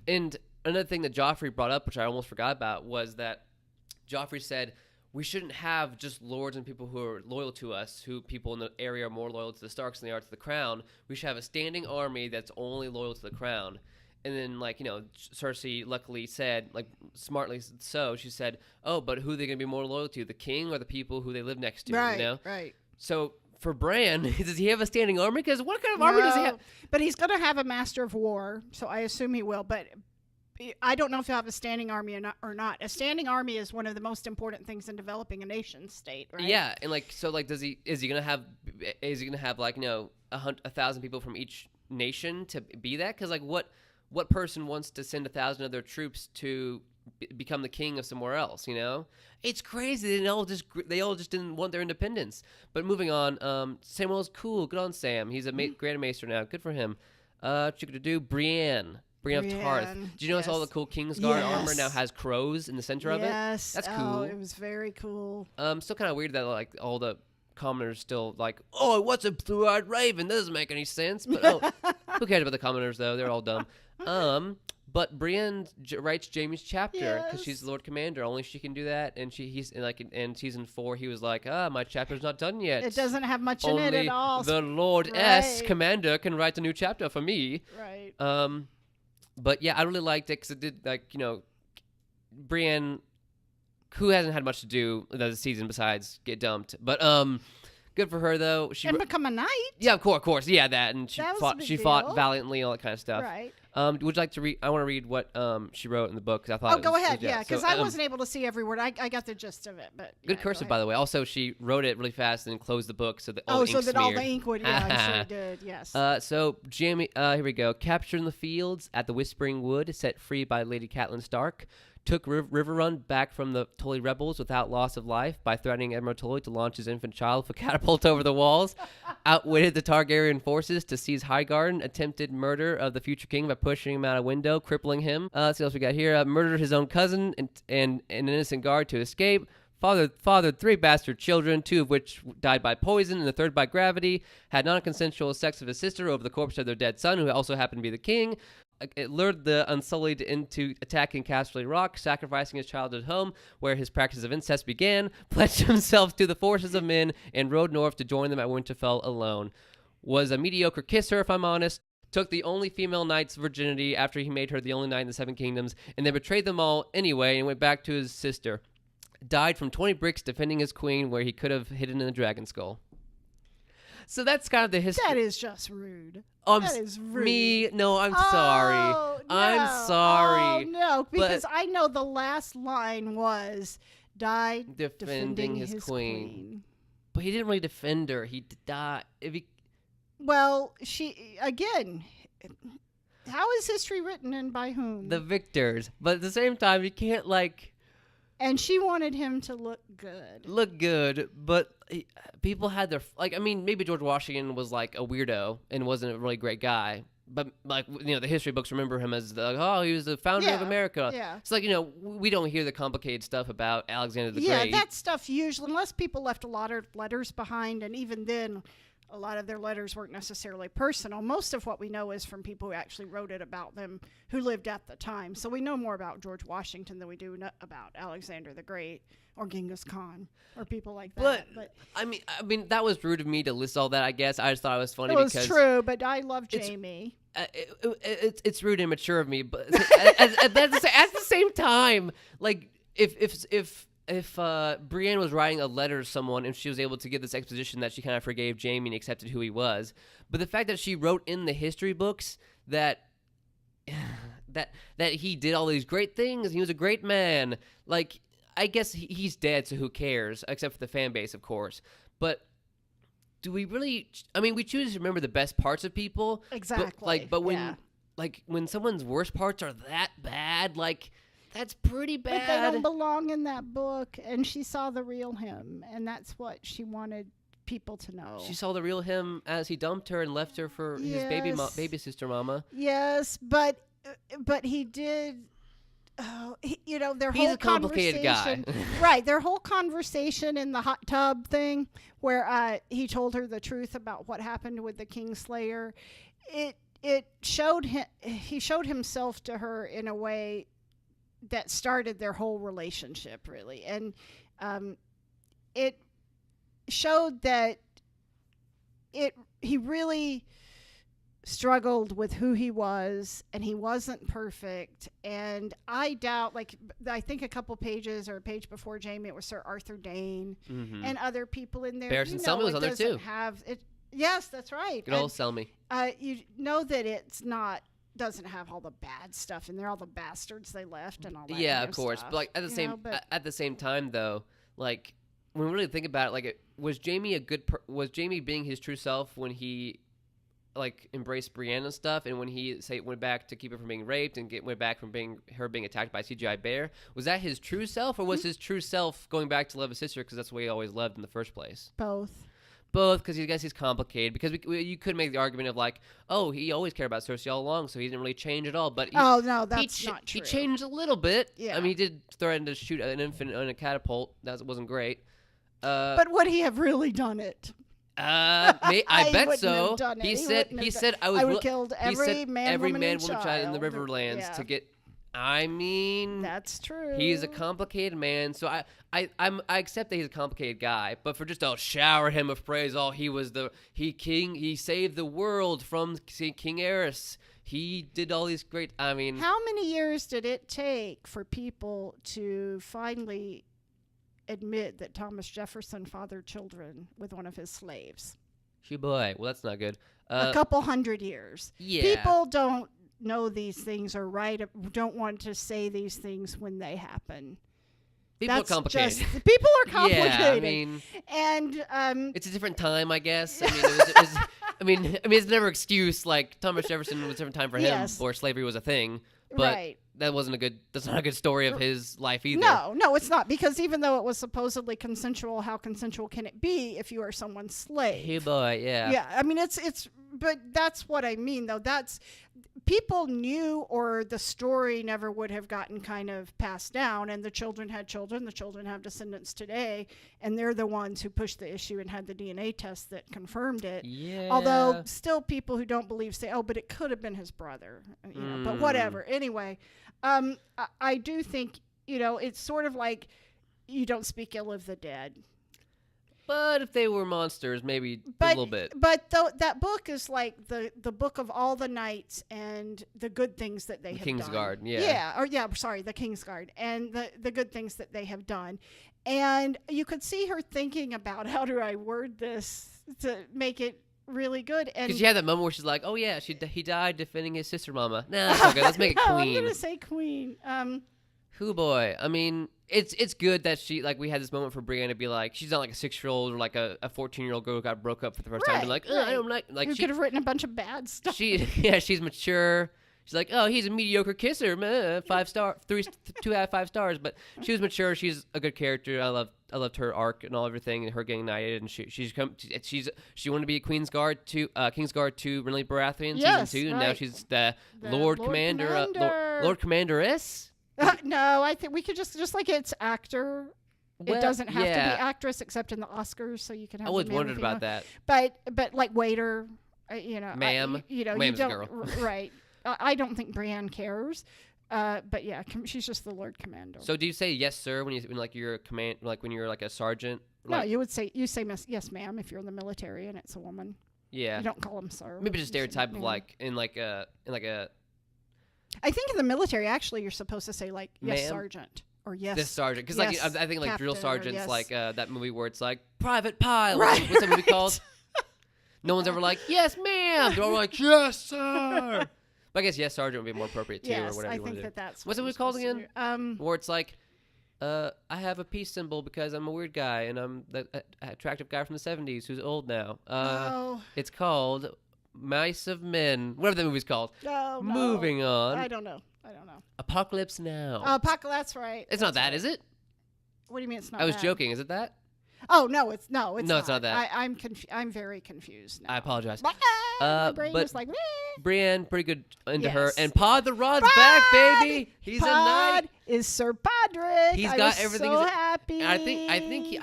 And another thing that Joffrey brought up, which I almost forgot about, was that Joffrey said, we shouldn't have just lords and people who are loyal to us, who people in the area are more loyal to the Starks than they are to the crown. We should have a standing army that's only loyal to the crown. And then, Cersei luckily said, smartly so, she said, oh, but who are they going to be more loyal to, the king or the people who they live next to, Right. So for Bran, does he have a standing army? Because what kind of army does he have? But he's going to have a master of war, so I assume he will, but I don't know if he'll have a standing army or not. A standing army is one of the most important things in developing a nation state, right? Yeah, and is he gonna have 1,000 people from each nation to be that? Because what person wants to send 1,000 of their troops to become the king of somewhere else? It's crazy. They all just didn't want their independence. But moving on, Samuel's cool. Good on Sam. He's a Grand Maester now. Good for him. Brienne of Tarth. Did you notice all the cool Kingsguard armor now has crows in the center of it? Yes. That's cool. Oh, it was very cool. Still kind of weird that all the commoners still what's a blue-eyed raven? That doesn't make any sense. But who cares about the commoners though? They're all dumb. But Brienne writes Jaime's chapter because she's the Lord Commander. Only she can do that. And he's in season 4, he was like, my chapter's not done yet. It doesn't have much in it at all. The Lord S Commander can write a new chapter for me. Right. But yeah, I really liked it because it did Brienne, who hasn't had much to do this season besides get dumped. But good for her though. And become a knight. Yeah, of course. Yeah, that, and she fought valiantly, all that kind of stuff. Right. Would you like to read? I want to read what she wrote in the book because I thought. Oh, go ahead. Yeah, because I wasn't able to see every word. I got the gist of it, but good cursive, by the way. Also, she wrote it really fast and then closed the book so that all the ink would. Yeah, I'm sure it did. Yes. So Jaime, here we go. Captured in the fields at the Whispering Wood, set free by Lady Catelyn Stark. Took Riverrun back from the Tully rebels without loss of life by threatening Admiral Tully to launch his infant child for catapult over the walls. Outwitted the Targaryen forces to seize Highgarden. Attempted murder of the future king by pushing him out a window, crippling him. Let's see what else we got here. Murdered his own cousin and an innocent guard to escape. Fathered 3 bastard children, 2 of which died by poison and the 3rd by gravity. Had non-consensual sex with his sister over the corpse of their dead son, who also happened to be the king. It lured the Unsullied into attacking Casterly Rock, sacrificing his childhood home, where his practice of incest began, pledged himself to the forces of men, and rode north to join them at Winterfell alone. Was a mediocre kisser, if I'm honest. Took the only female knight's virginity after he made her the only knight in the 7 kingdoms, and then betrayed them all anyway and went back to his sister. Died from 20 bricks defending his queen, where he could have hidden in a dragon skull. So that's kind of the history. That is just rude. That is rude. No, I'm sorry. No. I'm sorry. Oh, no, because I know the last line was, died defending his queen. But he didn't really defend her. He died. Well, again, how is history written and by whom? The victors. But at the same time, you can't, And she wanted him to look good. But people had their... maybe George Washington was, a weirdo and wasn't a really great guy. but like the history books remember him as he was the founder of Yeah, America. yeah. It's like we don't hear the complicated stuff about Alexander the Yeah, Great. that stuff usually, unless people left a lot of letters behind, and even then, a lot of their letters weren't necessarily personal. Most of what we know is from people who actually wrote it about them, who lived at the time. So we know more about George Washington than we do about Alexander the Great or Genghis Khan or people like that. But I mean, that was rude of me to list all that. I guess I just thought it was funny it was because true. But I love Jamie. it's rude and immature of me, but at the same time, like if Brienne was writing a letter to someone and she was able to give this exposition that she kind of forgave Jamie and accepted who he was, but the fact that she wrote in the history books that he did all these great things, he was a great man, like I guess he's dead, so who cares? Except for the fan base, of course. But do we really? I mean, we choose to remember the best parts of people. Exactly. But when someone's worst parts are that bad, like that's pretty bad. But they don't belong in that book, and she saw the real him, and that's what she wanted people to know. She saw the real him as he dumped her and left her for his baby sister mama. Yes, but he did. Their He's whole a complicated conversation, guy. right? Their whole conversation in the hot tub thing, where he told her the truth about what happened with the Kingslayer. It showed him. He showed himself to her in a way that started their whole relationship, really, and it showed that he really struggled with who he was, and he wasn't perfect. And I doubt, I think a couple pages or a page before Jamie, it was Sir Arthur Dane and other people in there. Barristan Selmy was on there too. Yes, that's right. Good old Selmy. You know that doesn't have all the bad stuff in there, all the bastards they left and all that. Yeah, kind of course. stuff, But like at the same time, though, like when we really think about it, like was Jamie was Jamie being his true self when he like embraced Brienne and stuff, and when he went back to keep her from being raped and went back from being attacked by a CGI bear? Was that his true self, or was his true self going back to love his sister because that's what he always loved in the first place? Both, because I guess he's complicated. Because you could make the argument of like, oh, he always cared about Cersei all along, so he didn't really change at all. But that's not true. He changed a little bit. Yeah. I mean, he did threaten to shoot an infant on a catapult. That wasn't great. But would he have really done it? I bet so. He said I would killed every man, woman, and child in the Riverlands to get. I mean, that's true. He's a complicated man, so I accept that he's a complicated guy. But for just shower him of praise, he saved the world from King Aerys. He did all these great. I mean, how many years did it take for people to finally admit that Thomas Jefferson fathered children with one of his slaves? Boy, well, that's not good. A couple hundred years. Yeah. People don't know these things or don't want to say these things when they happen. People are complicated. People are complicated. Yeah, I mean, and it's a different time, I guess. I mean, it's never excuse. Like Thomas Jefferson was a different time for him, before slavery was a thing. But right. That's not a good story of his life either. No, it's not, because even though it was supposedly consensual, how consensual can it be if you are someone's slave? Hey boy, yeah. Yeah, I mean but that's what I mean though. That's people knew, or the story never would have gotten kind of passed down, and the children had children. The children have descendants today, and they're the ones who pushed the issue and had the DNA test that confirmed it. Yeah. Although still people who don't believe say, oh, but it could have been his brother. But whatever. Anyway, I do think, it's sort of like you don't speak ill of the dead. But if they were monsters, maybe a little bit. But that book is like the book of all the knights and the good things that they have done. Kingsguard, yeah. The Kingsguard, and the good things that they have done. And you could see her thinking about, how do I word this to make it really good? And because she had that moment where she's like, oh yeah, he died defending his sister mama. Nah, it's okay. Let's make it queen. I'm gonna say queen. Who boy? I mean, it's good that we had this moment for Brienne to be like, she's not like a 6-year-old or like a 14-year-old girl who got broke up for the first time. And like, I don't like who could have written a bunch of bad stuff. She's mature. she's like, oh, he's a mediocre kisser, meh, 5 star, 2 out of 5 stars. But she was mature. She's a good character. I loved her arc and everything, and her getting knighted, and she wanted to be a Kingsguard to Renly Baratheon Yes, season 2, and right. now she's the Lord Lord Commander, Commander. Lord Commanderess. No, I think we could just like it's actor. Well, it doesn't have to yeah. be actress except in the Oscars, so you can have. I always the male and wondered about female. that. But like waiter, you know, Ma'am. you know, Ma'am's you a don't girl. right. I don't think Brienne cares. But yeah, she's just the Lord Commander. So do you say yes, sir, when you're a command, like when you're like a sergeant? No, Like, you say yes, ma'am, if you're in the military and it's a woman. yeah. You don't call them sir. Maybe just You say stereotype of ma'am. like in like a I think in the military, actually, you're supposed to say like yes, Ma'am? sergeant, or yes. this sergeant, because yes, like I think like drill captain, or sergeants, yes. like that movie where it's like Private Pile. Right, What's that movie right. called? No one's ever like yes, ma'am. They're all like yes, sir. But I guess yes, sergeant would be more appropriate too, Yes, or whatever I you want think to do. that's What's it you're called supposed to again? do. Or it's like, I have a peace symbol because I'm a weird guy and I'm the attractive guy from the 70s who's old now. No, It's called Mice of Men. Whatever the movie's called. no. Moving on. I don't know. Apocalypse Now. That's right. It's not that, is it? What do you mean it's not? I was that? joking. Is it that? Oh no, it's No, it's not that. I'm very confused now. I apologize. My brain but is like. Brienne, pretty good into her. Yes. And Pod the Rod's Pod! back, baby. He's a Pod knight. is Sir Podrick. He's I got was everything So he's- happy. I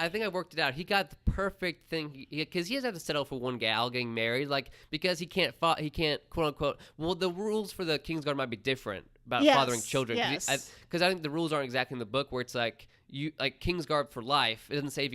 think I worked it out. He got the perfect thing because he doesn't have to settle for one gal getting married, like because he can't quote unquote. Well, the rules for the Kingsguard might be different about Yes, fathering children. yes. Because I think the rules aren't exactly in the book where it's like you like Kingsguard for life. It doesn't say if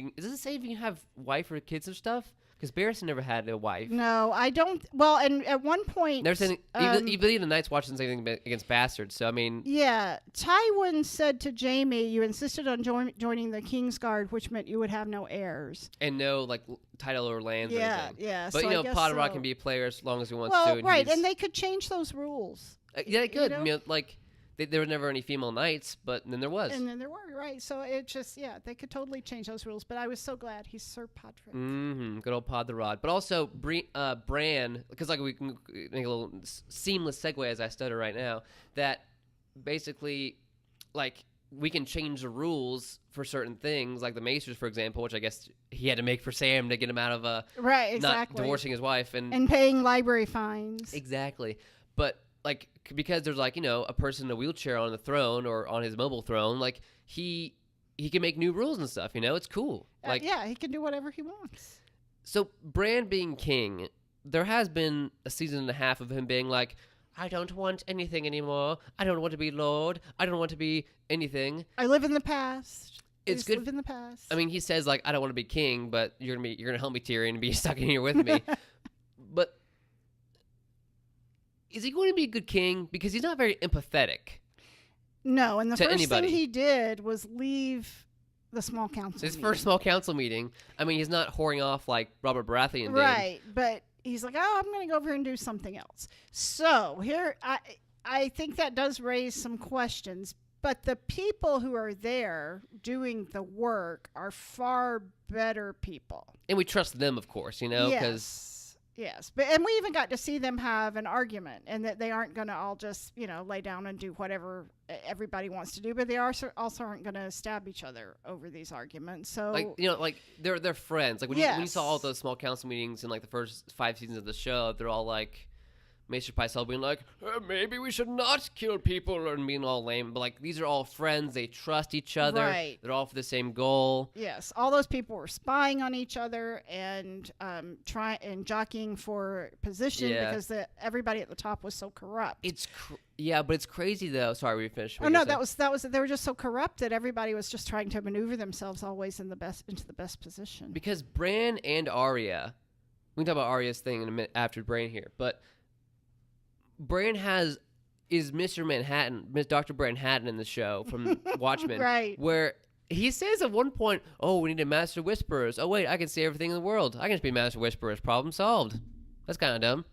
you can have wife or kids or stuff. Because Barristan never had a wife. No, I don't. Well, and at one point, Never said even the Knights Watch didn't say anything against bastards. So I mean, yeah, Tywin said to Jaime, "You insisted on joining the Kingsguard, which meant you would have no heirs." and no like title or lands or Yeah, anything. yeah. But so you I know, guess Potterrock so. can be a player as long as he wants Well, to. right, he's- and they could change those rules, yeah, they could. know? I mean, like there were never any female knights, but then there was. and then there were right. So it just they could totally change those rules. But I was so glad he's Sir Podrick. Mm-hmm. Good old Pod the Rod. But also Bran, because like we can make a little seamless segue as I stutter right now, that basically like we can change the rules for certain things, like the Maesters, for example, which I guess he had to make for Sam to get him out of Right, not exactly. divorcing his wife And paying library fines. Exactly. But like because there's like, you know, a person in a wheelchair on the throne or on his mobile throne, like he can make new rules and stuff, you know? It's cool. Like yeah, he can do whatever he wants. So Bran being king, there has been a season and a half of him being like, I don't want anything anymore. I don't want to be lord. I don't want to be anything. I live in the past. It's I good- Live in the past. I mean, he says like, I don't want to be king, but you're gonna help me, Tyrion, and be stuck in here with me. But is he going to be a good king? Because he's not very empathetic. no, and the to first anybody. thing he did was leave the small council. His meeting. first small council meeting. I mean, he's not whoring off like Robert Baratheon did. Right, but he's like, oh, I'm going to go over and do something else. So here, I think that does raise some questions. But the people who are there doing the work are far better people. And we trust them, of course, you know, because Yes, and we even got to see them have an argument, and that they aren't going to all just lay down and do whatever everybody wants to do, but they also aren't going to stab each other over these arguments. So like like they're friends. Like when you saw all Yes. those small council meetings in like the first 5 seasons of the show, they're all like Maester Pycelle being like, maybe we should not kill people and being all lame. But like these are all friends. They trust each other. Right. They're all for the same goal. yes, all those people were spying on each other and jockeying for position Yeah. because everybody at the top was so corrupt. It's but it's crazy though. Sorry, we finished. Oh no, that was they were just so corrupt that everybody was just trying to maneuver themselves always into the best position. because Bran and Arya. We can talk about Arya's thing in a minute after Bran here, but Bran is Mr. Manhattan, Dr. Manhattan in the show from Watchmen, Right. where he says at one point, "Oh, we need a Master Whisperers. Oh wait, I can see everything in the world. I can just be Master Whisperers. Problem solved." That's kind of dumb.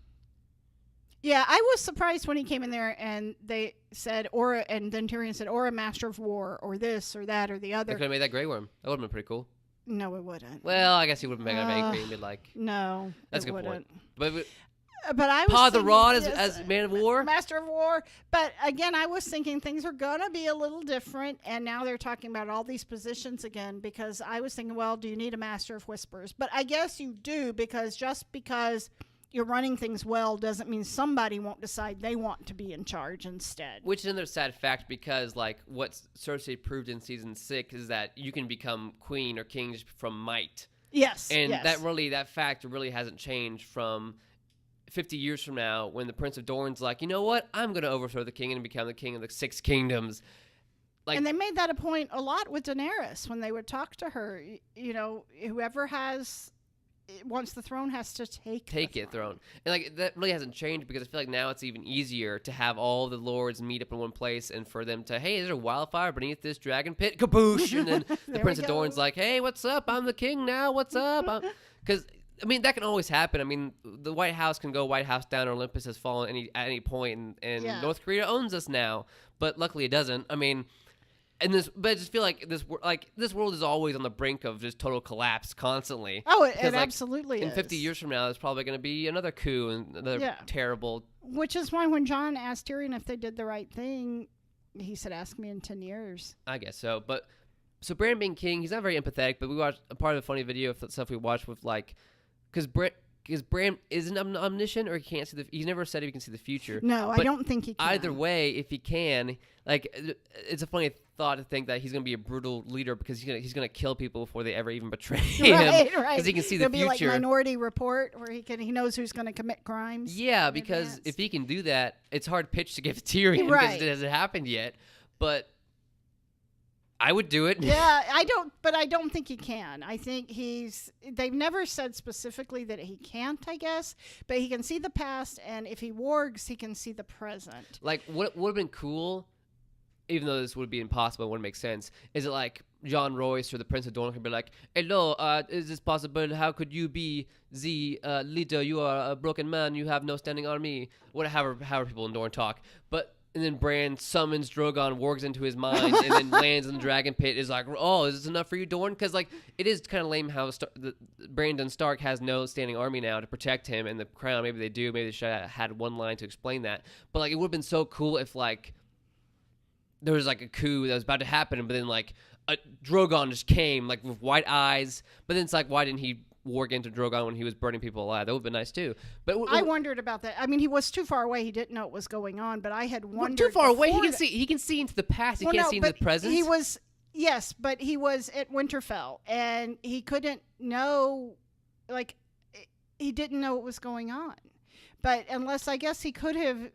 Yeah, I was surprised when he came in there and they said, and then Tyrion said, or a Master of War, or this, or that, or the They other. could have made that Grey Worm. That would have been pretty cool. No, it wouldn't. Well, I guess he would have made it angry and be like, No, "That's a it good wouldn't. point." But But I was Paw the thinking, Rod yes, as Man of War. Master of War. But again, I was thinking things are going to be a little different. And now they're talking about all these positions again, because I was thinking, well, do you need a Master of Whispers? But I guess you do, because just because you're running things well doesn't mean somebody won't decide they want to be in charge instead. Which is another sad fact, because like what Cersei proved in season 6 is that you can become queen or king just from might. Yes. And yes. that fact really hasn't changed from 50 years from now, when the Prince of Dorne's like, you know what? I'm going to overthrow the king and become the king of the 6 kingdoms. Like, and they made that a point a lot with Daenerys when they would talk to her. You know, whoever wants the throne has to take the throne. And like that really hasn't changed, because I feel like now it's even easier to have all the lords meet up in one place, and for them to, hey, there's a wildfire beneath this dragon pit, kaboosh, and then the Prince of Dorne's like, hey, what's up? I'm the king now. What's up? Because I mean, that can always happen. I mean, the White House can go White House down, or Olympus has fallen at any point, and North Korea owns us now. But luckily, it doesn't. I mean, but I just feel like this world is always on the brink of just total collapse constantly. Oh, it absolutely is. In 50 years from now, there's probably going to be another coup and another terrible. Which is why when Jon asked Tyrion if they did the right thing, he said, "Ask me in 10 years." I guess so, but so Bran being king, he's not very empathetic. But we watched a part of the funny video of the stuff we watched with like. Because Bran isn't omniscient, or he can't see he's never said if he can see the future. No, but I don't think he can. Either way, if he can, like, it's a funny thought to think that he's going to be a brutal leader, because he's gonna kill people before they ever even betray him. Right. Because he can see the future. It'll be like Minority Report, where he knows who's going to commit crimes. Yeah, because if he can do that, it's hard pitch to give Tyrion, because it hasn't happened yet. But I would do it. Yeah, I don't think he can. I think they've never said specifically that he can't, I guess, but he can see the past, and if he wargs, he can see the present. Like, what would have been cool, even though this would be impossible, it wouldn't make sense, is it like John Royce or the Prince of Dorne could be like, hello, is this possible? How could you be the leader? You are a broken man. You have no standing army. However people in Dorne talk. And then Bran summons Drogon, wargs into his mind, and then lands in the dragon pit. Is like, oh, is this enough for you, Dorne? Because like it is kind of lame how Brandon Stark has no standing army now to protect him and the crown. Maybe they do. Maybe they should have had one line to explain that. But like, it would have been so cool if like there was like a coup that was about to happen, but then like a Drogon just came like with white eyes. But then it's like, why didn't he warg into Drogon when he was burning people alive? That would have been nice too. But I wondered about that. I mean, he was too far away. He didn't know what was going on. But I had wondered. Too far away. He can see into the past. He can't see into the present. He was but he was at Winterfell, and he couldn't know. Like, he didn't know what was going on. But unless, I guess, he could have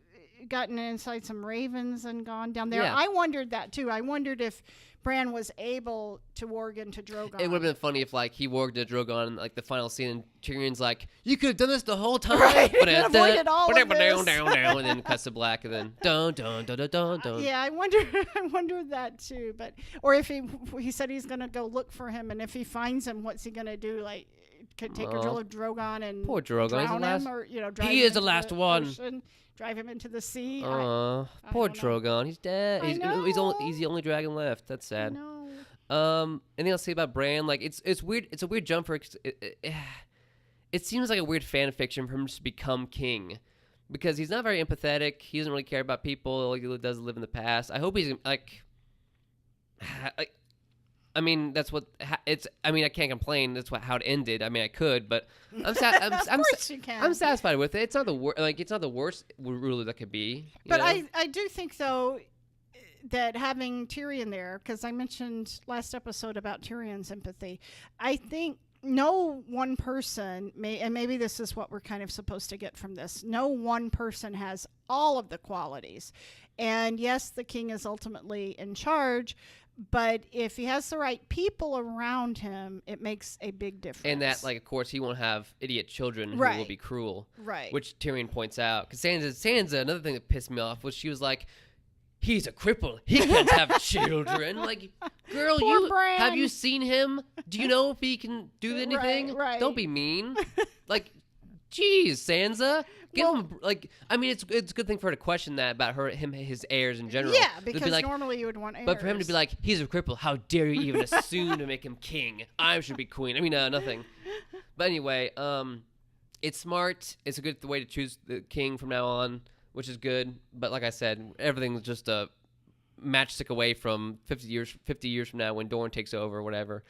gotten inside some ravens and gone down there. Yeah. I wondered that too. I wondered if Bran was able to warg into Drogon. It would have been funny if like he warged into Drogon in like the final scene, and Tyrion's like, "You could have done this the whole time." Right. Avoided all of this. And then cuts to black, and then dun dun dun dun dun dun. Yeah, I wondered that too. But or if he said he's gonna go look for him, and if he finds him, what's he gonna do? Like, could take control of Drogon and poor Drogon. drown him, or drive he him is the last one. Ocean, drive him into the sea. Poor Drogon. He's dead. He's the only dragon left. That's sad. Anything else to say about Bran? Like, it's weird. It's a weird jump for it seems like a weird fan fiction for him to become king, because he's not very empathetic. He doesn't really care about people. Like, he does live in the past. I hope he's like I mean, that's what it's. I mean, I can't complain. That's how it ended. I mean, I could, but I'm sad. Of course you can. I'm satisfied with it. It's not the worst. Like, it's not the worst ruler that could be. But I do think though that having Tyrion there, because I mentioned last episode about Tyrion's empathy, I think no one person and maybe this is what we're kind of supposed to get from this. No one person has all of the qualities, and yes, the king is ultimately in charge. But if he has the right people around him, it makes a big difference. And that, like, of course, he won't have idiot children who will be cruel. Right. Which Tyrion points out. Because Sansa, another thing that pissed me off was she was like, he's a cripple. He can't have children. Like, girl, have you seen him? Do you know if he can do anything? Right. Don't be mean. Like, geez, Sansa. I mean, it's a good thing for her to question that about his heirs in general. Yeah, because normally you would want heirs. But for him to be like, he's a cripple, how dare you even assume to make him king? I should be queen. I mean, nothing. But anyway, It's smart. It's a good way to choose the king from now on, which is good. But like I said, everything's just a matchstick away from 50 years from now when Dorne takes over or whatever.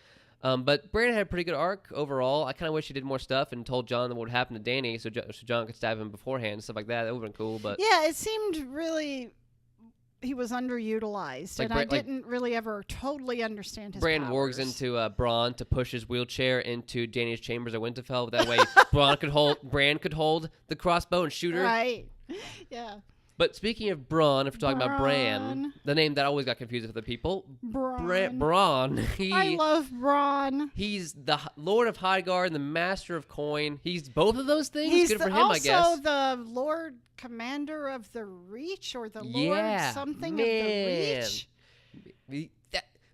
But Bran had a pretty good arc overall. I kind of wish he did more stuff and told Jon what would happen to Dany, so Jon could stab him beforehand and stuff like that. That would have been cool. But yeah, it seemed really he was underutilized, and I didn't really ever totally understand his Bran powers. wargs into Bronn to push his wheelchair into Dany's chambers at Winterfell. That way, Bran could hold the crossbow and shoot her. Right. Yeah. But speaking of Bronn, if we're talking about Bran, the name that always got confused with the people, Bronn. I love Bronn. He's the Lord of Highgarden and the Master of Coin. He's both of those things. He's good for him, also I guess. the Lord Commander of the Reach, or the Lord something of the Reach.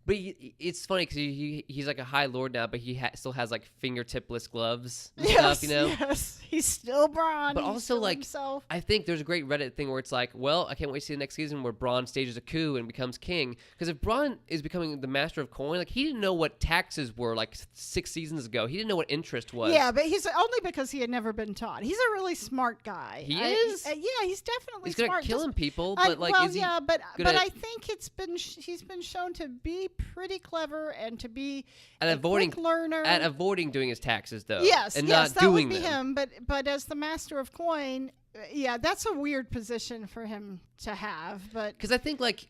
But it's funny because he's like a high lord now, but he still has like fingertipless gloves and stuff, you know? Yes, he's still Bronn. But also, like, himself. I think there's a great Reddit thing where it's like, well, I can't wait to see the next season where Bronn stages a coup and becomes king. Because if Bronn is becoming the master of coin, like, he didn't know what taxes were like 6 seasons ago. He didn't know what interest was. Yeah, but he's only because he had never been taught. He's a really smart guy. He is? Yeah, he's definitely He's good smart. at killing people, but like, well, is he yeah, but good at I think he's been shown to be pretty clever and to be at avoiding quick learner. At avoiding doing his taxes, though. Yes, and yes, not that doing would be them. him. But as the master of coin, yeah, that's a weird position for him to have. But because I think, like,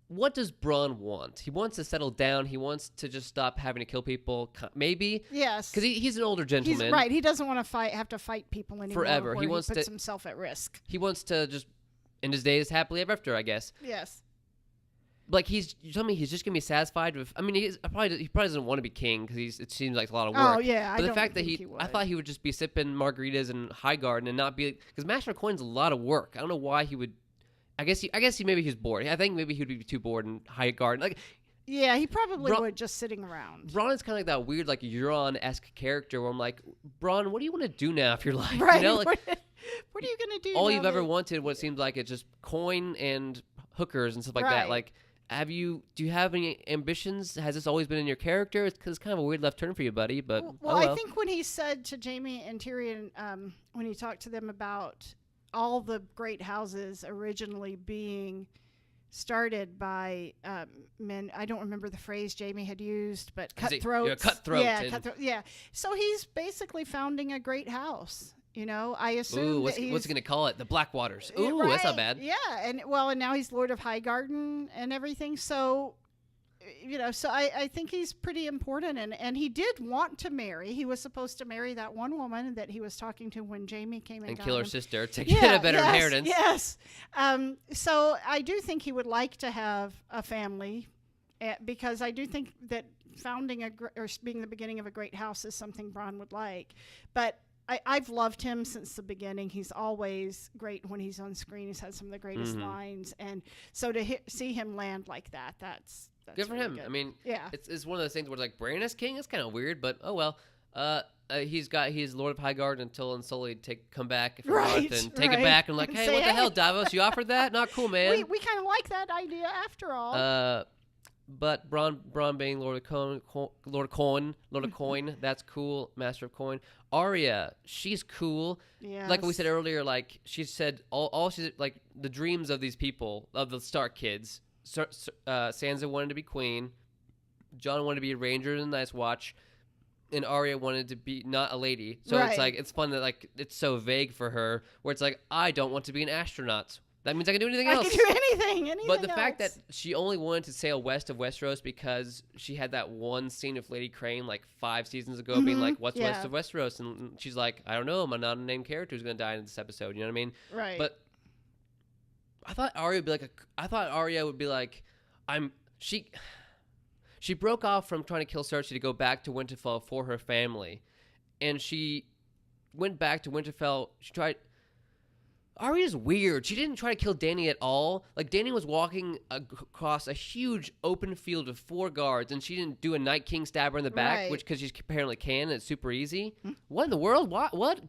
what does Bronn want? He wants to settle down. He wants to just stop having to kill people. Maybe. Yes, because he's an older gentleman. He's right. He doesn't want to have to fight people anymore. Forever. He wants puts to himself at risk. He wants to just end his days happily ever after, I guess. Yes. Like, you tell me he's just gonna be satisfied with. I mean, he probably doesn't want to be king because it seems like a lot of work. Oh yeah, but the fact that I thought he would just be sipping margaritas in Highgarden and not be, because Master of Coin's a lot of work. I don't know why he would. I guess maybe he's bored. I think maybe he would be too bored in Highgarden. Like, yeah, he probably would, just sitting around. Bronn is kind of like that weird, like, Euron-esque character where I'm like, Bronn, what do you want to do now with your life? Right. You know, like, what are you gonna do? All you've ever wanted, what seems like, it's just coin and hookers and stuff like that. Like, do you have any ambitions? Has this always been in your character? It's kind of a weird left turn for you, buddy. But well, I think when he said to Jaime and Tyrion, when he talked to them about all the great houses originally being started by men, I don't remember the phrase Jaime had used, but cutthroats. Cutthroat. Yeah, cutthroat. Yeah. So he's basically founding a great house. You know, I assume. Ooh, what's he gonna call it? The Blackwaters. Ooh, that's not bad. Yeah, and now he's Lord of Highgarden and everything. So, so I think he's pretty important, and he did want to marry. He was supposed to marry that one woman that he was talking to when Jaime came and kill her sister to get a better inheritance. Yes. So I do think he would like to have a family, because I do think that founding or being the beginning of a great house is something Bronn would like, but. I've loved him since the beginning. He's always great when he's on screen. He's had some of the greatest lines, and so to see him land like that's good for really him. Good. I mean, yeah, it's one of those things where like Bran as king is kind of weird, but oh well. He's Lord of Highgarden until Unsullied come back from North and take it back and like, hey, what the hell, Davos? You offered that? Not cool, man. We kind of like that idea after all. But Bronn being Lord of Coin, that's cool. Master of Coin. Arya, she's cool. Yes. Like we said earlier, like she said, all she's like the dreams of these people, of the Stark kids. Sansa wanted to be queen. Jon wanted to be a ranger in the Night's Watch, and Arya wanted to be not a lady. So it's like it's fun that like it's so vague for her, where it's like I don't want to be an astronaut. That means I can do anything else. I can do anything But the fact that she only wanted to sail west of Westeros because she had that one scene of Lady Crane like 5 seasons ago being like, what's west of Westeros? And she's like, I don't know. I'm not a named character who's going to die in this episode. You know what I mean? Right. But I thought Arya would be like, she broke off from trying to kill Cersei to go back to Winterfell for her family. And she went back to Winterfell. Arya's weird. She didn't try to kill Dany at all. Like, Dany was walking across a huge open field of 4 guards, and she didn't do a Night King stab her in the back, which because she apparently can, and it's super easy. What in the world? What?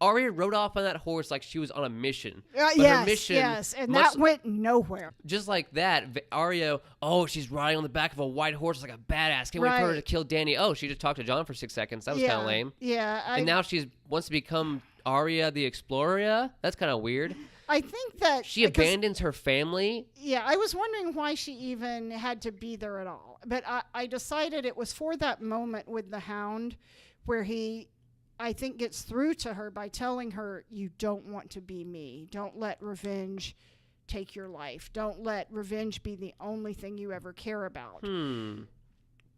Arya rode off on that horse like she was on a mission. But yes, her mission, yes, and that went nowhere. just like that, Arya, she's riding on the back of a white horse like a badass. Can't wait for her to kill Dany. Oh, she just talked to Jon for 6 seconds. That was kind of lame. Yeah. And now she wants to become Arya the Explorer. That's kind of weird. I think that she abandons her family. Yeah, I was wondering why she even had to be there at all. But I decided it was for that moment with the Hound where he, I think, gets through to her by telling her, you don't want to be me. Don't let revenge take your life. Don't let revenge be the only thing you ever care about.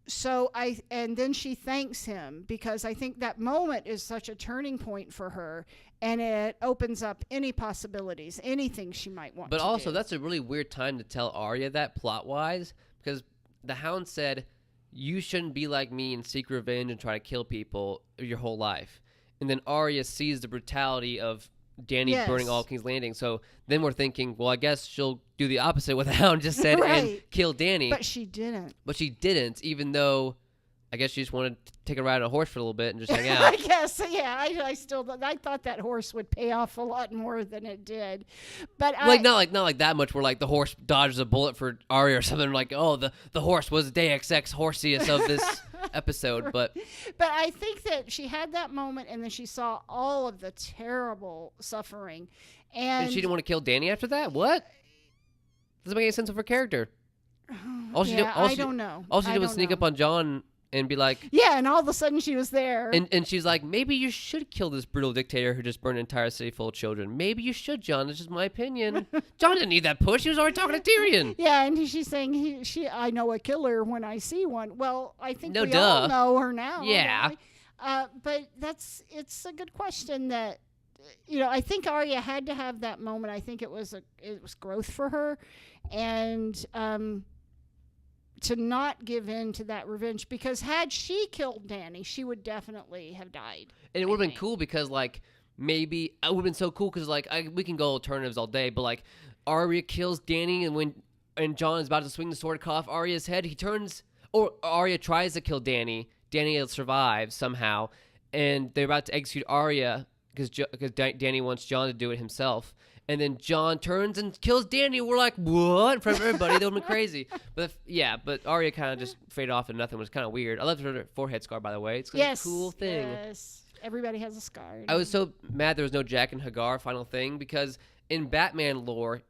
So and then she thanks him because I think that moment is such a turning point for her, and it opens up any possibilities, anything she might want to do. But also, that's a really weird time to tell Arya that plot-wise, because the Hound said, you shouldn't be like me and seek revenge and try to kill people your whole life. And then Arya sees the brutality of Dany burning all King's Landing. So then we're thinking, well, I guess she'll do the opposite what the Hound just said and kill Dany. But she didn't. But she didn't, even though I guess she just wanted to take a ride on a horse for a little bit and just hang out. I guess, yeah. I thought that horse would pay off a lot more than it did. But not like that much where like the horse dodges a bullet for Arya or something, like, oh, the horse was the Deus Ex Horseus of this episode. But I think that she had that moment and then she saw all of the terrible suffering. And she didn't want to kill Dany after that? What? Doesn't make any sense of her character. I don't know. All she did was sneak up on Jon and be like... Yeah, and all of a sudden she was there. And she's like, maybe you should kill this brutal dictator who just burned an entire city full of children. Maybe you should, Jon. That's just my opinion. Jon didn't need that push. He was already talking to Tyrion. Yeah, and she's saying, I know a killer when I see one. Well, I think we all know her now. Yeah. But it's a good question that... I think Arya had to have that moment. I think it was growth for her, and to not give in to that revenge, because had she killed Dany, she would definitely have died. And it would have been cool because, like, maybe it would have been so cool because, like, we can go alternatives all day, but like, Arya kills Dany, and Jon is about to swing the sword, cut off Arya's head. He turns, or Arya tries to kill Dany. Dany survives somehow, and they're about to execute Arya because Dany wants Jon to do it himself. And then Jon turns and kills Dany. We're like, what? In front of everybody. That would have been crazy. But Arya kind of just faded off and nothing. It was kind of weird. I loved her forehead scar, by the way. It's a cool thing. Yes. Everybody has a scar. I was so mad there was no Jack and Hagar final thing, because in Batman lore,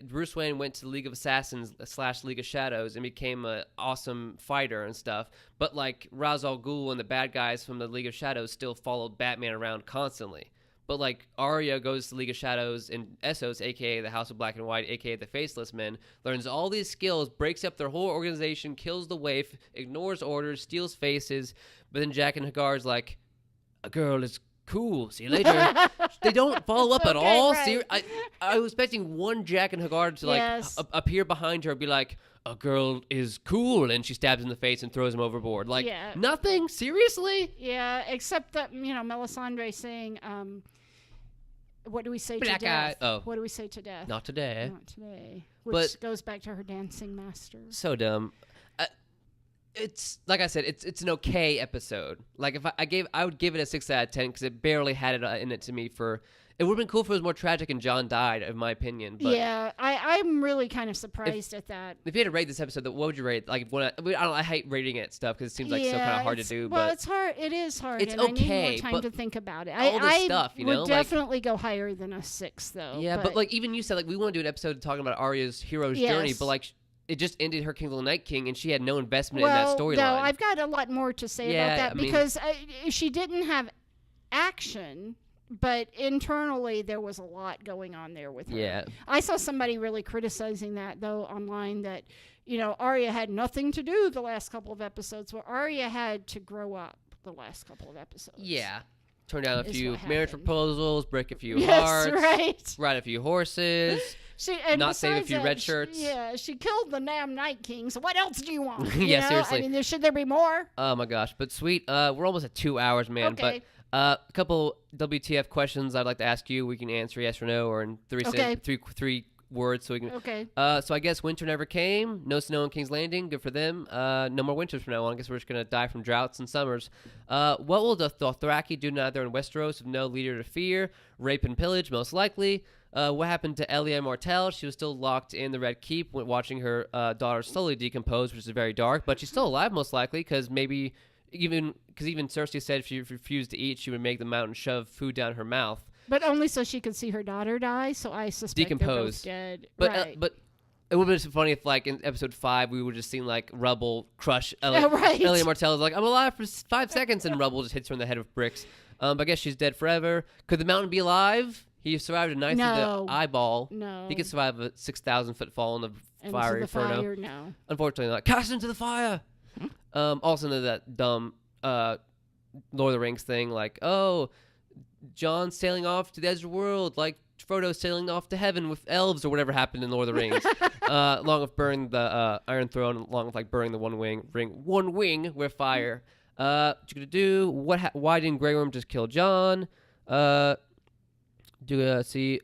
Bruce Wayne went to the League of Assassins / League of Shadows and became an awesome fighter and stuff. But like Ra's al Ghul and the bad guys from the League of Shadows still followed Batman around constantly. But like Arya goes to League of Shadows in Essos, a.k.a. the House of Black and White, a.k.a. the Faceless Men, learns all these skills, breaks up their whole organization, kills the waif, ignores orders, steals faces. But then Jack and Hagar's like, a girl is cool. See you later. They don't follow up at all. Right. I was expecting one Jack and Hagar to like appear behind her and be like, a girl is cool, and she stabs him in the face and throws him overboard. Like, nothing? Seriously? Yeah, except that, Melisandre saying, what do we say to death? What do we say to death? Not today. Not today. Which goes back to her dancing master. So dumb. It's like I said, it's an okay episode. Like if I would give it a 6 out of 10 because it barely had it in it to me. It would have been cool if it was more tragic and Jon died, in my opinion. But yeah, I'm really kind of surprised at that. If you had to rate this episode, what would you rate? Like, I hate rating it stuff because it seems like so kind of hard to do. Well, it's hard. It is hard. It's and okay. I need more time to think about it. All this stuff, would definitely go higher than a 6, though. Yeah, but like even you said, like we want to do an episode talking about Arya's hero's journey, but like. It just ended her King's of the Night King, and she had no investment in that storyline. No, I've got a lot more to say about that because she didn't have action, but internally there was a lot going on there with her. Yeah. I saw somebody really criticizing that, though, online, that, Arya had nothing to do the last couple of episodes. Well, Arya had to grow up the last couple of episodes. Yeah. Turn down a few marriage proposals, break a few hearts, ride a few horses. Not save a few red shirts. Yeah, she killed the damn Night King, so what else do you want? Seriously. I mean, should there be more? Oh, my gosh. But sweet, we're almost at 2 hours, man. Okay. But a couple WTF questions I'd like to ask you. We can answer yes or no, or in three words so we can. Okay. So I guess winter never came. No snow in King's Landing. Good for them. No more winters from now on. I guess we're just gonna die from droughts and summers. What will the Dothraki do now they're in Westeros with no leader to fear? Rape and pillage, most likely. What happened to Elia Martell? She was still locked in the Red Keep when watching her daughter slowly decompose, which is very dark. But she's still alive, most likely, because even Cersei said if she refused to eat, she would make the mountain shove food down her mouth. But only so she could see her daughter die. So I suspect Decompose. they're both dead. But right. but it would have been funny if, like, in episode 5, we would have just seen, like, Rubble crush right. Elia Martell is like, I'm alive for 5 seconds, and Rubble just hits her in the head with bricks. But I guess she's dead forever. Could the mountain be alive? He survived a knife through the eyeball. No. He could survive a 6,000-foot fall in the fiery inferno. Fire, no. Unfortunately not. Cast into the fire! Also into that dumb Lord of the Rings thing, like, oh, Jon sailing off to the edge of the world, like Frodo sailing off to heaven with elves, or whatever happened in Lord of the Rings. Along with burning the Iron Throne, along with, like, burning the one wing with fire. What you gonna do? Why didn't Grey Worm just kill Jon? See.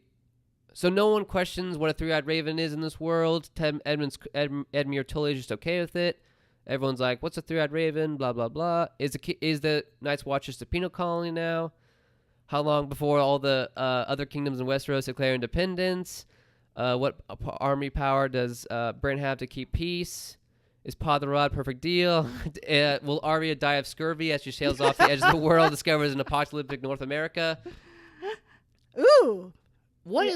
So no one questions what a three-eyed raven is in this world. Edmure Tully is just okay with it. Everyone's like, what's a three-eyed raven? Blah, blah, blah. Is the Night's Watch just a penal colony now? How long before all the other kingdoms in Westeros declare independence? What army power does Bran have to keep peace? Is Pod the Rod perfect deal? Will Arya die of scurvy as she sails off the edge of the world, discovers an apocalyptic North America? Ooh. What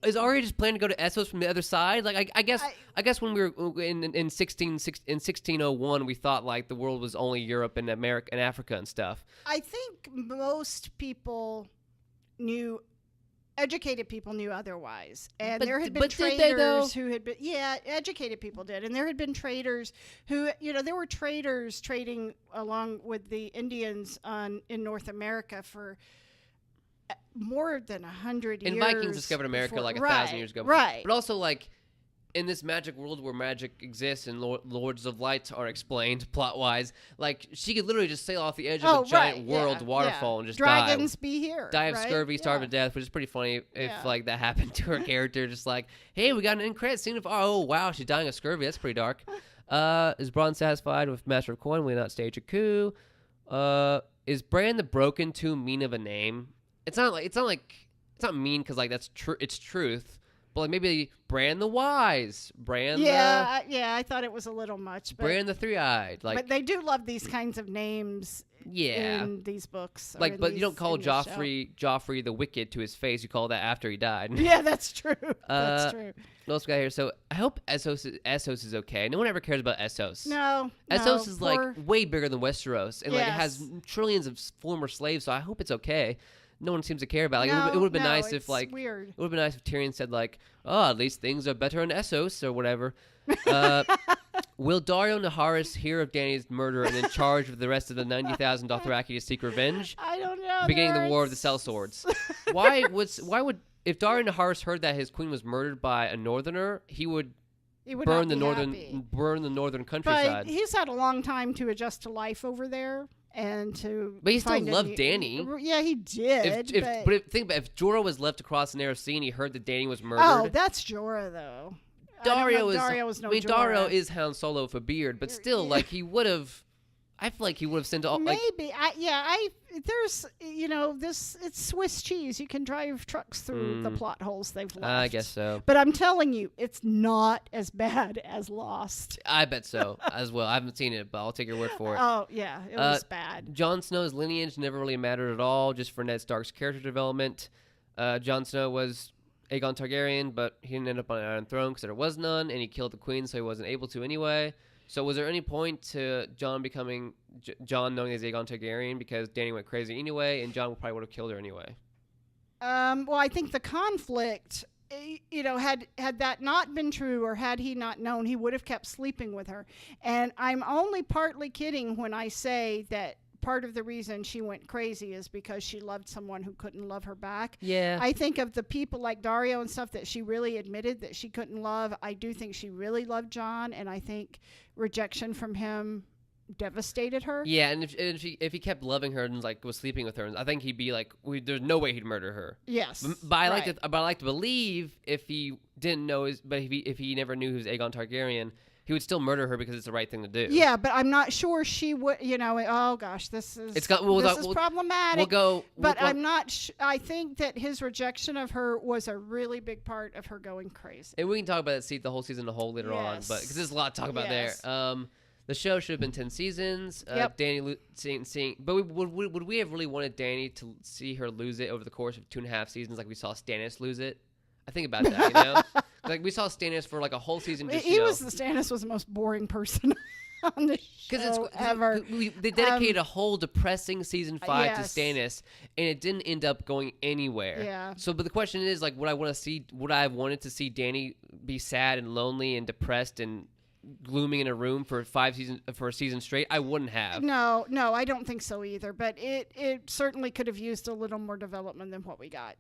is Arya just planning to go to Essos from the other side? Like, I guess when we were in 1601, we thought, like, the world was only Europe and America and Africa and stuff. I think most people educated people knew otherwise. And there had been traders who had been, educated people did. And there had been traders who, there were traders trading along with the Indians in North America for more than 100 years. And Vikings discovered America before, like 1,000 years ago. Right. But also, like, in this magic world where magic exists and Lords of Light are explained plot-wise, like, she could literally just sail off the edge of a giant world waterfall and just Dragons be here. Die of scurvy, starve to death, which is pretty funny if, like, that happened to her character. Just like, hey, we got an end credit scene of, oh, wow, she's dying of scurvy. That's pretty dark. Is Bronn satisfied with Master of Coin? Will he not stage a coup? Is Bran the Broken too mean of a name? It's not mean because, like, that's true. It's truth. But, like, maybe Bran the Wise, I thought it was a little much. But, Bran the Three-Eyed, like. But they do love these kinds of names. In these books. Like, but you don't call Joffrey the Wicked to his face. You call that after he died. Yeah, that's true. That's true. What else we got here? So I hope Essos is okay. No one ever cares about Essos. No. Essos is like way bigger than Westeros, and like it has trillions of former slaves. So I hope it's okay. No one seems to care about. Like, it would have been nice if, like, weird. It would have been nice if Tyrion said, like, oh, at least things are better in Essos or whatever. Will Daario Naharis hear of Dany's murder and then charge with the rest of the 90,000 Dothraki to seek revenge? I don't know. Beginning the War of the Sellswords. Why would if Daario Naharis heard that his queen was murdered by a northerner, he would burn the northern countryside. But he's had a long time to adjust to life over there. But he still loved Dany. Yeah, he did. Think about if Jorah was left across the narrow sea and he heard that Dany was murdered. Oh, that's Jorah though. Daario is Han Solo with a beard, but still, like, he would have. I feel like he would have sent all. Maybe there's it's Swiss cheese. You can drive trucks through the plot holes they've left. I guess so. But I'm telling you, it's not as bad as Lost. I bet so as well. I haven't seen it, but I'll take your word for it. Oh yeah, it was bad. Jon Snow's lineage never really mattered at all, just for Ned Stark's character development. Jon Snow was Aegon Targaryen, but he didn't end up on an Iron Throne because there was none, and he killed the queen, so he wasn't able to anyway. So was there any point to Jon becoming Jon knowing he's Aegon Targaryen because Dany went crazy anyway, and Jon probably would have killed her anyway? Well, I think the conflict, had that not been true, or had he not known, he would have kept sleeping with her. And I'm only partly kidding when I say that part of the reason she went crazy is because she loved someone who couldn't love her back. Yeah. I think of the people like Daario and stuff that she really admitted that she couldn't love. I do think she really loved Jon, and I think rejection from him devastated her. Yeah, and if he kept loving her and like was sleeping with her, I think he'd be like, there's no way he'd murder her. Yes, But I like to believe if he didn't know if he never knew he was Aegon Targaryen, he would still murder her because it's the right thing to do. Yeah, but I'm not sure she would. Oh gosh, this is problematic. I'm not. I think that his rejection of her was a really big part of her going crazy. And we can talk about the whole season later on, but because there's a lot to talk about there. The show should have been 10 seasons. Dany but would we have really wanted Dany to see her lose it over the course of 2.5 seasons, like we saw Stannis lose it? I think about that, Like we saw Stannis for like a whole season. Stannis was the most boring person on the show ever. They dedicated a whole depressing season 5 to Stannis, and it didn't end up going anywhere. Yeah. So, but the question is, like, would I wanted to see Dany be sad and lonely and depressed and glooming in a room for a season straight? I wouldn't have. No, I don't think so either. But it certainly could have used a little more development than what we got.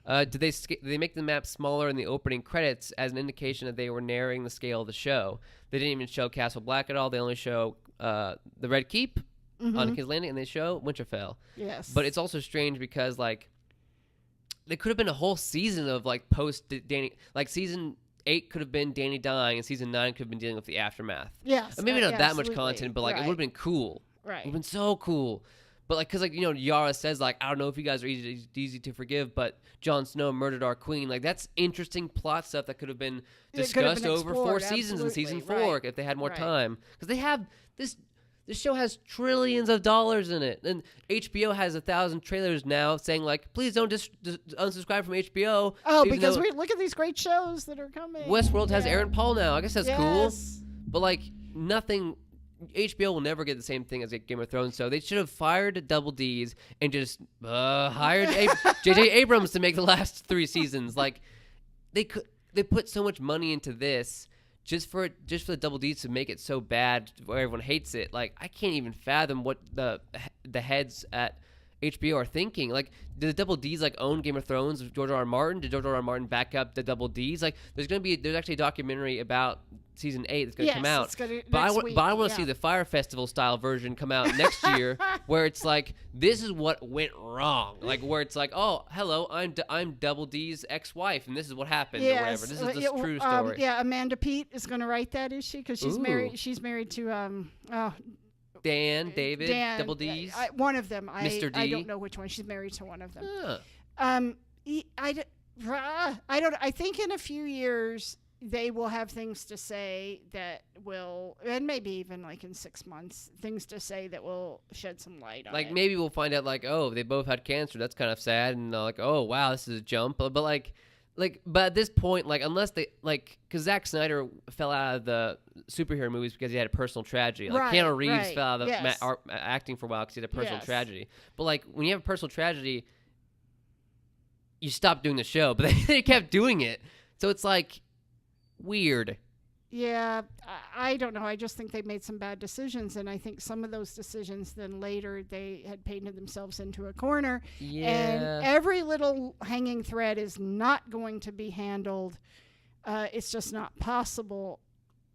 Did they make the map smaller in the opening credits as an indication that they were narrowing the scale of the show? They didn't even show Castle Black at all. They only show the Red Keep on King's Landing, and they show Winterfell. Yes. But it's also strange because like there could have been a whole season of like post Dany, like season 8 could have been Dany dying, and season 9 could have been dealing with the aftermath. Yes. Maybe not that much content, but like it would have been cool. Right. It would have been so cool. But like, cause like Yara says like, I don't know if you guys are easy to forgive, but Jon Snow murdered our queen. Like that's interesting plot stuff that could have been discussed over 4 seasons in season 4 if they had more time. Because they have this show has trillions of dollars in it, and HBO has 1,000 trailers now saying like, please don't unsubscribe from HBO. Oh, because we look at these great shows that are coming. Westworld has Aaron Paul now. I guess that's cool. But like nothing. HBO will never get the same thing as Game of Thrones, so they should have fired Double D's and just hired J.J. Abrams to make the last 3 seasons. Like they put so much money into this just for the Double D's to make it so bad where everyone hates it. Like I can't even fathom what the heads at HBO are thinking. Like, did the Double D's like own Game of Thrones with George R.R. Martin? Did George R.R. Martin back up the Double D's? Like, there's actually a documentary about season 8 that's going to come out. But I want to see the Fire Festival style version come out next year, where it's like this is what went wrong. Like where it's like, oh, hello, I'm Double D's ex-wife, and this is what happened or whatever. This is the true story. Amanda Peet is going to write that, is she? Because she's married. She's married to David, Double D's? One of them. Mr. D? I don't know which one. She's married to one of them. Huh. I think in a few years they will have things to say that will, and maybe even like in 6 months, things to say that will shed some light on it. Like maybe we'll find out like, oh, they both had cancer. That's kind of sad. And like, oh, wow, this is a jump. But but at this point, like, unless they, like, because Zack Snyder fell out of the superhero movies because he had a personal tragedy. Like, Keanu Reeves fell out of acting for a while because he had a personal tragedy. But, like, when you have a personal tragedy, you stop doing the show. But they kept doing it. So it's, like, weird. Yeah, I don't know. I just think they made some bad decisions, and I think some of those decisions then later they had painted themselves into a corner. Yeah. And every little hanging thread is not going to be handled. It's just not possible,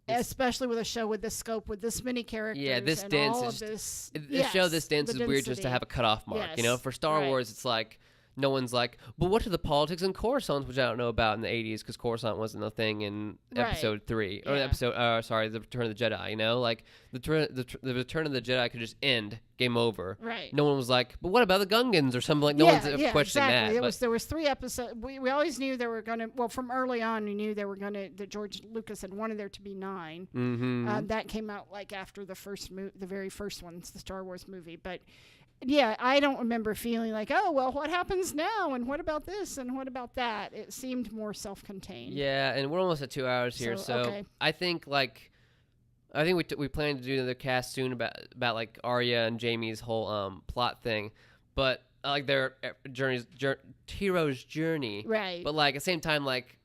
especially with a show with this scope, with this many characters. Yeah, this dense is the show. This dense is weird just to have a cutoff mark. Yes. You know, for Star Wars, it's like. No one's like, but what are the politics in Coruscant, which I don't know about in the 80s, because Coruscant wasn't a thing in episode 3. Or the Return of the Jedi, you know? Like, the Return of the Jedi could just end, game over. Right. No one was like, but what about the Gungans or something? Like, no one's questioning that. There was 3 episodes. We always knew they were going to, well, from early on, we knew they were going to, that George Lucas had wanted there to be 9. Mm-hmm. That came out, like, after the very first one, it's the Star Wars movie. But yeah, I don't remember feeling like, oh, well, what happens now? And what about this? And what about that? It seemed more self-contained. Yeah, and we're almost at 2 hours here. So I think, like, we plan to do another cast soon about like, Arya and Jaime's whole plot thing. But, like, their hero's journey. Right. But, like, at the same time, like,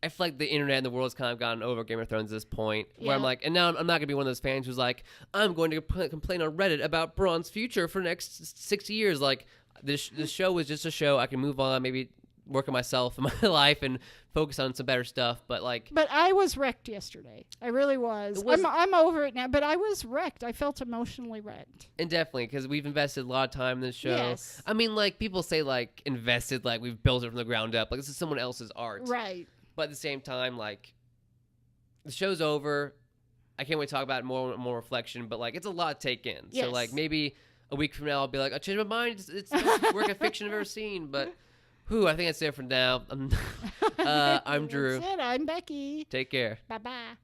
I feel like the internet and the world's kind of gotten over Game of Thrones at this point, where I'm like, and now I'm not going to be one of those fans who's like, I'm going to complain on Reddit about Bronn's future for the next 6 years. Like, this show was just a show. I can move on, maybe work on myself and my life and focus on some better stuff. But like, But I was wrecked yesterday. I really was. It was- I'm over it now, but I was wrecked. I felt emotionally wrecked. and definitely because we've invested a lot of time in this show. Yes. I mean, like people say like invested, like we've built it from the ground up. Like this is someone else's art. Right. But at the same time, like the show's over. I can't wait to talk about it more reflection. But like it's a lot to take in. Yes. So like maybe a week from now I'll be like, I changed my mind. It's the best work of fiction I've ever seen. But I think that's it for now. I'm Drew. That's it. I'm Becky. Take care. Bye-bye.